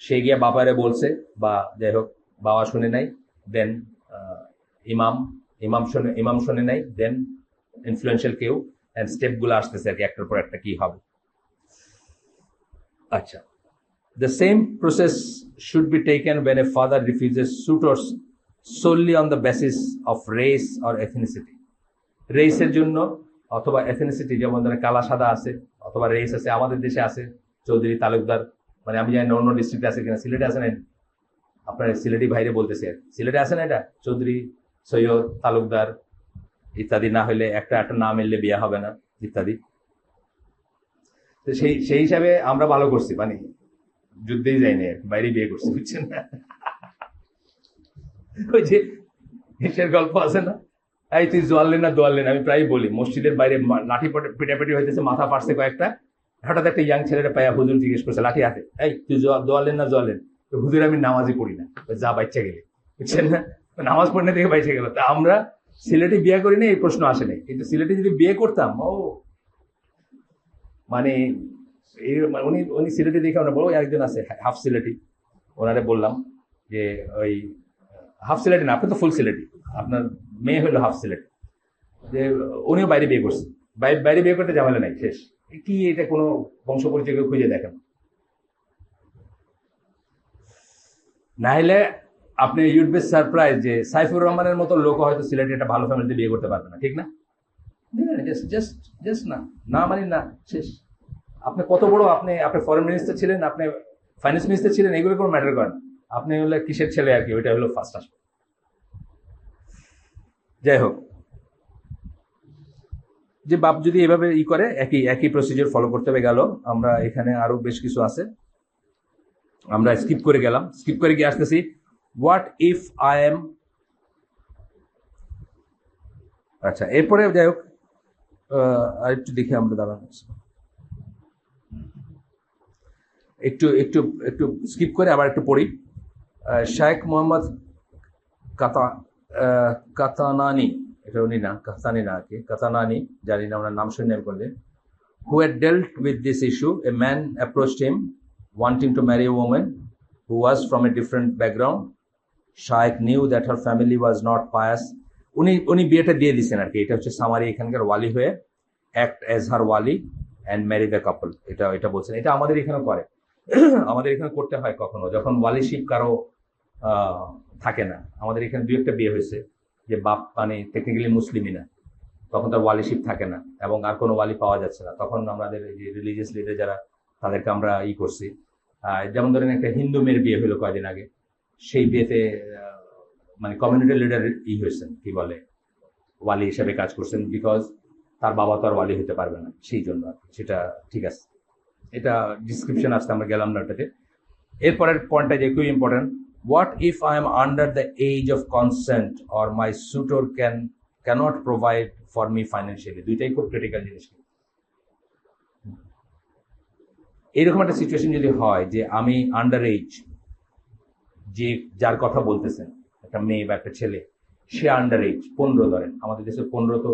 সে গিয়ে বাবারে বলছে, বা যাই হোক বাবা শুনে নাই, দেন ইমাম শুনে নাই, দেন ইনফ্লুয়েন্সিয়াল কেউ, এন্ড স্টেপগুলো আসতেছে আর কি, একটার পর একটা কি হবে। আচ্ছা, the same process should be taken when a father refuses suitors solely on the basis of race or ethnicity. রেসের জন্য অথবা এথনিসিটি, যেমন ধরেন কালা সাদা আছে অথবা রেস আছে, আমাদের দেশে আছে চৌধুরী তালুকদার, মানে আমি জানি না অন্য ডিস্ট্রিক্টে আছে কিনা, সিলেটে আছে না, আপনার সিলেটি ভাইরে বলতেছে, সিলেটে আছে না এটা, চৌধুরী, সৈয়দ, তালুকদার ইত্যাদি, না হলে একটা নাম এলে বিয়ে হবে না ইত্যাদি। তো সেই হিসাবে আমরা ভালো করছি, মানে যুদ্ধেই যাইনি, বাইরে বিয়ে করছি, বুঝছেন না। ওই যে হিসের গল্প আছে না, এই তুই জোয়ালেন না দোয়ালেন, আমি প্রায় বলি মসজিদের বাইরে লাঠি পিটাপিটি হইতেছে, মাথা ফাটছে কয়েকটা, হঠাৎ একটা ইয়াং ছেলেটা পাইয়া হুজুর জিজ্ঞেস করছে লাঠি হাতে, এই তুই দোয়ালেন না জোয়ালেন, হুজুর আমি নামাজই পড়ি না, যা বাচ্চা গেলে, বুঝছেন না, নামাজ পড়নে থেকে বাইচে গেল। তা আমরা সিলেটে বিয়ে করি না, এই প্রশ্ন আসে নাই, কিন্তু সিলেটে যদি বিয়ে করতাম, ও মানে উনি উনি সিলেটি দেখে আমরা বড় একজন আছে হাফ সিলেটি, ওনারে বললাম যে ওই হাফ সিলেটি না, আপনি তো ফুল সিলেটি, আপনার মেয়ে হলো হাফ সিলেটি, যে উনিও বাইরে বিয়ে করছে, বাইরে বিয়ে করতে ঝামেলা নাই, শেষ। কি এটা কোনো বংশ পরিচয় কেউ খুঁজে দেখেন না, হলে আপনি ইউড বি সারপ্রাইজ যে সাইফুর রহমানের মতো লোক হয়তো সিলেটে একটা ভালো ফ্যামিলিতে বিয়ে করতে পারবে না, ঠিক না? জাস্ট না, না মানে না, শেষ। আপনি কত বড়, আপনি ফরেন মিনিস্টার ছিলেন, আপনি ফাইন্যান্স মিনিস্টার ছিলেন, এগুলো কোনো ম্যাটার করে না। আপনি হলে কিসের ছেলে আর কি, ওইটা হলো ফার্স্ট আসবে। যাই হোক, যে বাপ যদি এভাবে ই করে একই প্রসিজার ফলো করতে হবে গেল। আমরা এখানে আরো বেশ কিছু আছে, আমরা স্কিপ করে গেলাম, স্কিপ করে গিয়ে আসতেছি হোয়াট ইফ আই এম, আচ্ছা এরপরে যাই হোক আরেকটু দেখি আমরা, দাঁড়ান একটু একটু একটু স্কিপ করে আবার একটু পড়ি। শেখ মোহাম্মদ কাতানানি, এটা উনি না, কাতানি না আর কি, কাতানানি, জানি না ওনার নাম শুনে করলে, who had dealt with this issue, a man approached him wanting to marry a woman who was from a different background. Shaikh knew that her family was not pious. উনি বিয়েটা দিয়ে দিচ্ছেন আর কি, এটা হচ্ছে সামারি এখানকার ওয়ালি হয়ে act as her wali and marry the couple, এটা বলছেন। এটা আমাদের এখানে করে, আমাদের এখানে করতে হয় কখনো যখন ওয়ালিশিপ কারো থাকে না। আমাদের এখানে দু একটা বিয়ে হয়েছে যে বাপ মানে টেকনিক্যালি মুসলিমই না, তখন তার ওয়ালিশিপ থাকে না এবং আর কোনো ওয়ালি পাওয়া যাচ্ছে না, তখন আমাদের যে রিলিজিয়াস লিডার যারা, তাদেরকে আমরা করছি। যেমন ধরেন একটা হিন্দু মেয়ের বিয়ে হলো কয়েকদিন আগে, সেই বিয়েতে মানে কমিউনিটি লিডার হয়েছেন, কি বলে, ওয়ালি হিসাবে কাজ করছেন, বিকজ তার বাবা তো আর ওয়ালি হতে পারবে না, সেই জন্য সেটা ঠিক আছে। এটা ডিসক্রিপশন আসতে আমরা গেলাম না ওটাতে। এরপরের পয়েন্টটা যে খুবই important, what if I am under the age of consent or my suitor can't provide for me financially, দুইটাই খুব ক্রিটিক্যাল জিনিস। এইরকম একটা সিচুয়েশন যদি হয় যে আমি আন্ডার এজ, যে যার কথা বলতেছেন একটা মেয়ে বা একটা ছেলে, সে আন্ডার এজ 15 ধরেন, আমাদের দেশে 15 তো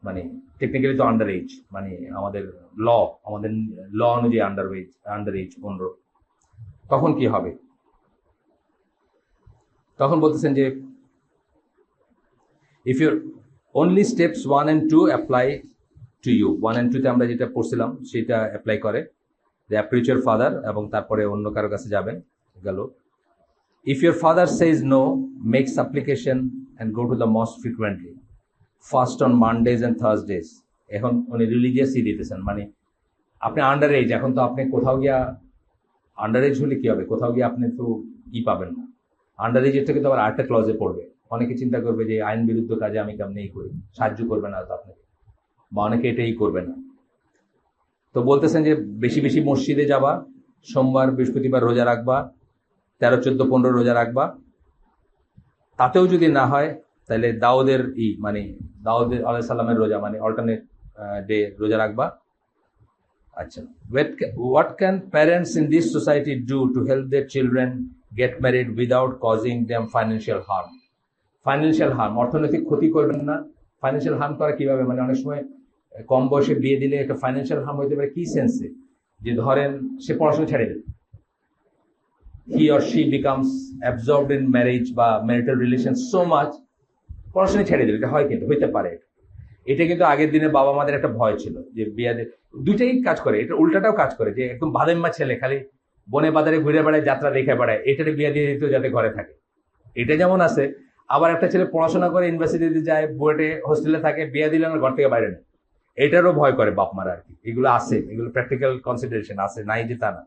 মানে টেকনিক্যালি তো আন্ডার এজ, মানে আমাদের ল অনুযায়ী আন্ডার এজ 15, তখন কি হবে? তখন বলতেছেন যে if your only steps 1 and 2 apply to you, 1 and 2 তে আমরা যেটা পড়ছিলাম সেটা অ্যাপ্লাই করে, যে অ্যাপ্রোচ ইউর ফাদার, এবং তারপরে অন্য কারো কাছে যাবেন গেল। If your father says no, make supplication and go to the most frequently, first on Mondays and Thursdays. এখন উনি রিলিজিয়াসই দিতেছেন, মানে আপনি আন্ডার এজ, এখন তো আপনি কোথাও গিয়া আন্ডার এজ হলে কি হবে, কোথাও গিয়ে আপনি তো পাবেন না। আন্ডার এজেরটা কিন্তু আবার আরেকটা ক্লজে পড়বে, অনেকে চিন্তা করবে যে আইন বিরুদ্ধ কাজে আমি কেমন করি, সাহায্য করবে না তো আপনাকে, বা অনেকে এটাই করবে না। তো বলতেছেন যে বেশি বেশি মসজিদে যাবা, সোমবার বৃহস্পতিবার রোজা রাখবা, 13, 14, 15 রোজা রাখবা। তাতেও যদি না হয় তাহলে দাউদের মানে দাউদ আলাইহিস সালামের রোজা, মানে অল্টারনেট ডে রোজা রাখবা। আচ্ছা, what can parents in this society do to help their children get married without causing them financial harm? Financial harm, অর্থনৈতিক ক্ষতি করবেন না। ফাইন্যান্সিয়াল হার্ম করা কিভাবে, মানে অনেক সময় কম বয়সে বিয়ে দিলে একটা ফাইন্যান্সিয়াল হার্ম হইতে পারে কি সেন্সে, যে ধরেন সে পড়াশোনা ছেড়ে দেবে, he or she becomes absorbed in marriage বা ম্যারিটাল রিলেশন সো মাচ, পড়াশোনা ছেড়ে দিল, এটা হয়, কিন্তু হইতে পারে। এটা কিন্তু আগের দিনে বাবা মাদের একটা ভয় ছিল যে বিয়াদের, দুইটাই কাজ করে, এটা উল্টাটাও কাজ করে, যে একদম বাদেম্মা ছেলে খালি বনে বাজারে ঘুরে বেড়ায়, যাত্রা দেখে বেড়ায়, এটারে বিয়া দিয়ে দিত যাতে ঘরে থাকে, এটা যেমন আছে। আবার একটা ছেলে পড়াশোনা করে ইউনিভার্সিটিতে যায়, বুয়েটে হোস্টেলে থাকে, বিয়া দিলে আমার ঘর থেকে বাইরে নেই, এটারও ভয় করে বাপ মারা আর কি। এগুলো আছে, এগুলো প্র্যাকটিক্যাল কনসিডারেশন আছে, নাই যে তা না।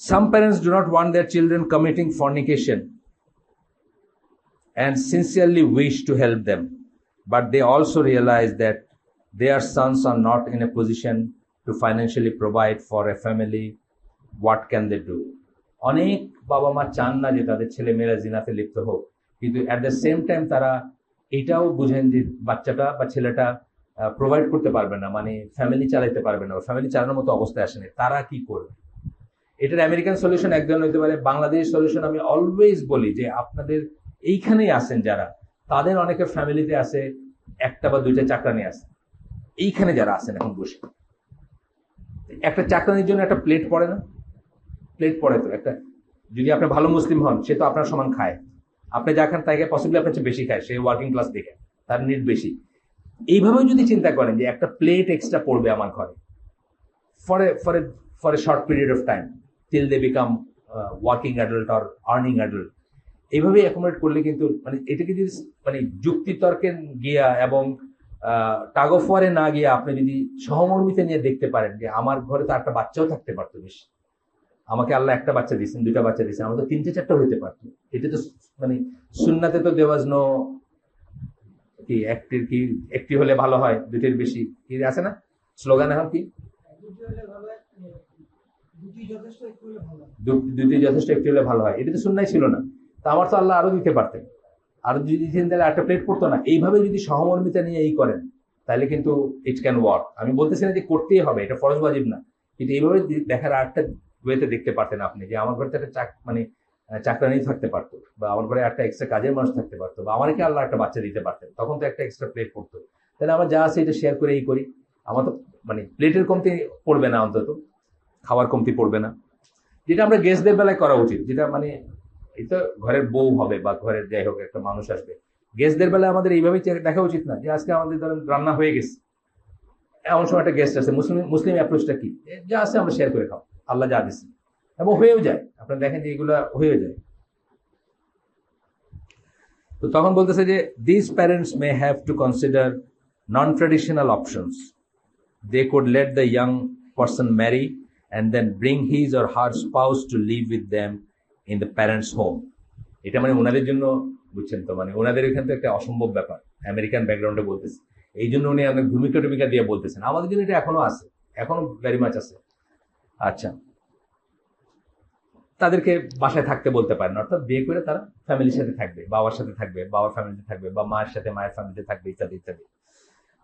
Some parents do not want their children committing fornication and sincerely wish to help them, but they also realize that their sons are not in a position to financially provide for a family. What can they do? অনেক বাবা মা চান না যে তাদের ছেলে মেয়েরা জিনাতে লিপ্ত হোক, কিন্তু অ্যাট দ্য সেম টাইম তারা এটাও বুঝেন যে বাচ্চাটা বা ছেলেটা প্রোভাইড করতে পারবে না, মানে ফ্যামিলি চালাইতে পারবে না, ফ্যামিলি চালানোর মতো অবস্থায় আসেনি, তারা কি করবে? এটার আমেরিকান সলিউশন এক ধরনের হতে পারে, বাংলাদেশ সলিউশন আমি অলওয়েজ বলি যে আপনাদের এইখানেই আসেন যারা, তাদের অনেকের ফ্যামিলিতে আছে একটা বা দুইটা চাকরানি আছে, এইখানে যারা আছেন এখন বসে, একটা চাকরানির জন্য একটা প্লেট পড়ে না? প্লেট পড়ে তো একটা, যদি আপনি ভালো মুসলিম হন সে তো আপনার সমান খায়, আপনি যা খান তাকে পসিবলি আপনার চেয়ে বেশি খায়, সে ওয়ার্কিং ক্লাস দেখে, তার নিড বেশি। এইভাবে যদি চিন্তা করেন যে একটা প্লেট এক্সট্রা পড়বে আমার ঘরে for a short period of time till they become working adult or earning adult, এইভাবে অ্যাকোমোডেট করলে কিন্তু মানে এটাকে যদি মানে যুক্তিতর্কে গিয়া এবং টাগ অফ ওয়ারে না গিয়ে আপনি যদি সহমর্মিতা নিয়ে দেখতে পারেন যে আমার ঘরে তো একটা বাচ্চাও থাকতে পারতো, বেশি আমাকে আল্লাহ একটা বাচ্চা দিয়েছেন, দুইটা বাচ্চা দিয়েছেন, আমার তো তিনটে চারটা হইতে পারতো। এটা তো মানে সুন্নাতে তো দেওয়াজ নো কি একটি হলে ভালো হয়, দুটির বেশি কি আছে না স্লোগান, এখন কি দুটি যথেষ্ট, একটি হলে ভালো হয়, এটা তো সুন্নাই ছিল না। তা আমার তো আল্লাহ আরো দিতে পারতেন, আরো যদি দিতেন তাহলে একটা প্লেট পড়তো না। এইভাবে যদি সহমর্মিতা নিয়ে এই করেন তাহলে কিন্তু ইট ক্যান ওয়ার্ক। আমি বলতেছি না যে করতেই হবে, এটা ফরজ ওয়াজিব না, কিন্তু এইভাবে দেখার আরেকটা ওয়েতে দেখতে পারতেন আপনি যে আমার ঘরে তো একটা মানে চাকরানি থাকতে পারতো, বা আমার ঘরে একটা এক্সট্রা কাজের মানুষ থাকতে পারতো, বা আমাকে আল্লাহ একটা বাচ্চা দিতে পারতেন, তখন তো একটা এক্সট্রা প্লেট পড়তো। তাহলে আমার যা আছে এটা শেয়ার করে এই করি, আমার তো মানে প্লেটের কমতি পড়বে না, অন্তত খাওয়ার কমতি পড়বে না। যেটা আমরা গেস্টদের বেলায় করা উচিত, যেটা মানে এই তো ঘরের বউ হবে বা ঘরের যাই হোক একটা মানুষ আসবে, গেস্টদের বেলায় আমাদের এইভাবেই দেখা উচিত না যে আজকে আমাদের ধরেন রান্না হয়ে গেছে, এমন সময় একটা গেস্ট আছে, মুসলিম অ্যাপ্রোচটা কি, যা আছে আমরা শেয়ার করে খাও, আল্লাহ যা দিচ্ছে, এবং হয়েও যায়, আপনারা দেখেন যে এগুলা হয়ে যায়। তো তখন বলতেছে যে this parents may have to consider non traditional options, they could let the young person marry and then bring his or her spouse to live with them in the parents' home. এটা মানে ওনাদের জন্য, বুঝছেন তো, মানে ওনাদের এখান থেকে একটা অসম্ভব ব্যাপার, আমেরিকান ব্যাকগ্রাউন্ডে বলতেছে, এই জন্য উনি অনেক ভূমিকা দিয়ে বলতেছেন। আমাদের জন্য এটা এখনো আছে, এখনো ভেরি মাচ আছে। আচ্ছা, তাদেরকে বাসায় থাকতে বলতে পারেন, অর্থাৎ বিয়ে করে তারা ফ্যামিলির সাথে থাকবে, বাবার সাথে থাকবে, বাবার ফ্যামিলিতে থাকবে, বা মায়ের সাথে মায়ের ফ্যামিলিতে থাকবে, ইত্যাদি ইত্যাদি।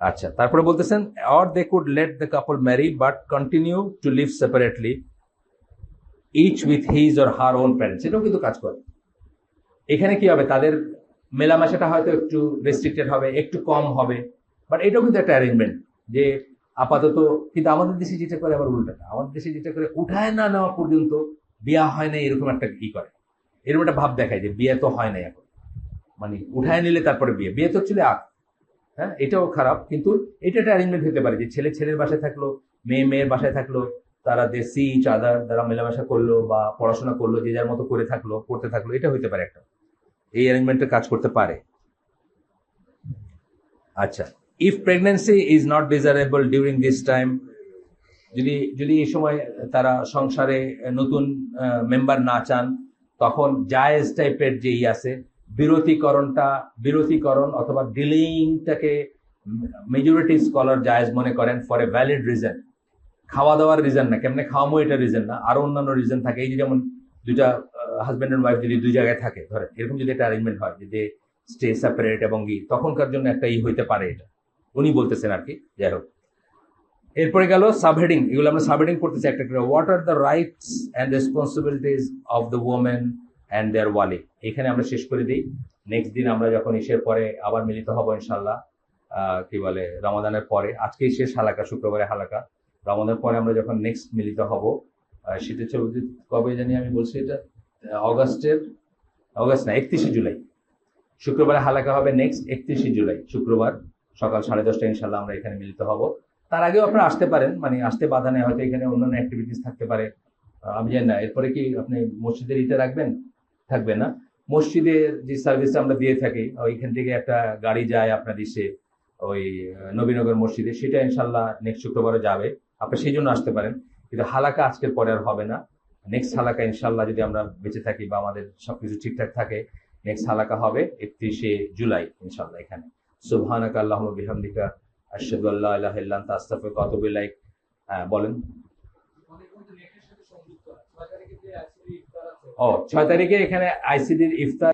আচ্ছা, তারপরে বলতেছেন or they could let the couple marry but continue to live separately each with his or her own parents, এটাও কিন্তু কাজ করে। এখানে কি হবে, তাদের মেলামেশাটা হয়তো একটু রেস্ট্রিক্টেড হবে, একটু কম হবে, বাট এটাও কিন্তু একটা অ্যারেঞ্জমেন্ট যে আপাতত। কিন্তু আমাদের দেশে যেটা করে আবার উল্টাটা, আমাদের দেশে যেটা করে উঠায় না নেওয়া পর্যন্ত বিয়া হয় না, এরকম একটা ই করে, এরকম একটা ভাব দেখায় যে বিয়ে তো হয় না এখন, মানে উঠায় নিলে তারপরে বিয়ে তো ছিল আগ। হ্যাঁ, এটাও খারাপ, কিন্তু এটা একটা অ্যারেঞ্জমেন্ট হতে পারে যে ছেলে ছেলের বাসায় থাকলো, মেয়ে মেয়ের বাসায় থাকলো, তারা দেশি চাঁদার দ্বারা মেলামেশা করলো বা পড়াশোনা করলো, যে যার মতো করে থাকলো, করতে থাকলো, এটা হতে পারে একটা, এই অ্যারেঞ্জমেন্টের কাজ করতে পারে। আচ্ছা, if pregnancy is not desirable during this time, যদি এই সময় তারা সংসারে নতুন মেম্বার না চান, তখন জায়েজ টাইপের যেই আছে বিরতিকরণ অথবা ডিলেইংটাকে মেজরিটি স্কলার জায়েজ মনে করেন ফর এ ভ্যালিড রিজন। খাওয়া দাওয়ার রিজন না, কেমনে খাওয়ামো এটা রিজন না, আরো অন্যান্য রিজন থাকে। এই যে যেমন দুইটা হাজব্যান্ড এন্ড ওয়াইফ যদি দুই জায়গায় থাকে, ধরেন এরকম যদি একটা অ্যারেঞ্জমেন্ট হয় যে স্টে সেপারেট এবং তখনকার জন্য একটা হইতে পারে, এটা উনি বলতেছেন আর কি। যাই হোক, এরপরে গেল সাবহেডিং, এগুলো আমরা সাবহেডিং করতেছি একটা করে। What are the rights and responsibilities of the women and their ওয়ালি। এখানে আমরা শেষ করে দিই, নেক্সট দিন আমরা যখন ঈশের পরে আবার মিলিত হব ইনশাল্লাহ, কি বলে রমাদানের পরে, আজকেই শেষ হালাকা, শুক্রবারে হালাকা, রমাদানের পরে আমরা যখন নেক্সট মিলিত হব, সেটা হচ্ছে কবে জানি আমি বলছি, এটা অগস্ট না, 31শে জুলাই, শুক্রবারে হালাকা হবে নেক্সট 31শে জুলাই শুক্রবার সকাল 10:30 ইনশাল্লাহ আমরা এখানে মিলিত হব। তার আগেও আপনারা আসতে পারেন, মানে আসতে বাধা নেই, হয়তো এখানে অন্যান্য অ্যাক্টিভিটিস থাকতে পারে, আমি জানি না। এরপরে কি আপনি মসজিদের ইটা রাখবেন, থাকবে না? মসজিদের যে সার্ভিসটা আমরা দিয়ে থাকি, ওইখান থেকে একটা গাড়ি যায় আপনার দেশে ওই নবীনগর মসজিদে, সেটা ইনশাল্লাহ নেক্সট শুক্রবারে যাবে, আপনি সেই জন্য আসতে পারেন। কিন্তু হালাকা আজকের পরে আর হবে না, নেক্সট হালাকা ইনশাল্লাহ যদি আমরা বেঁচে থাকি বা আমাদের সবকিছু ঠিকঠাক থাকে, নেক্সট হালাকা হবে 31শে জুলাই ইনশাল্লাহ এখানে। সুবহানাকা আল্লাহুম্মা বিহামদিকা আশহাদু আল্লা ইলাহা ইল্লা আনতা আস্তাগফিরুকা ওয়া আতুবু ইলাইক। বলেন। 6 তারিখে এখানে আইসিডির ইফতার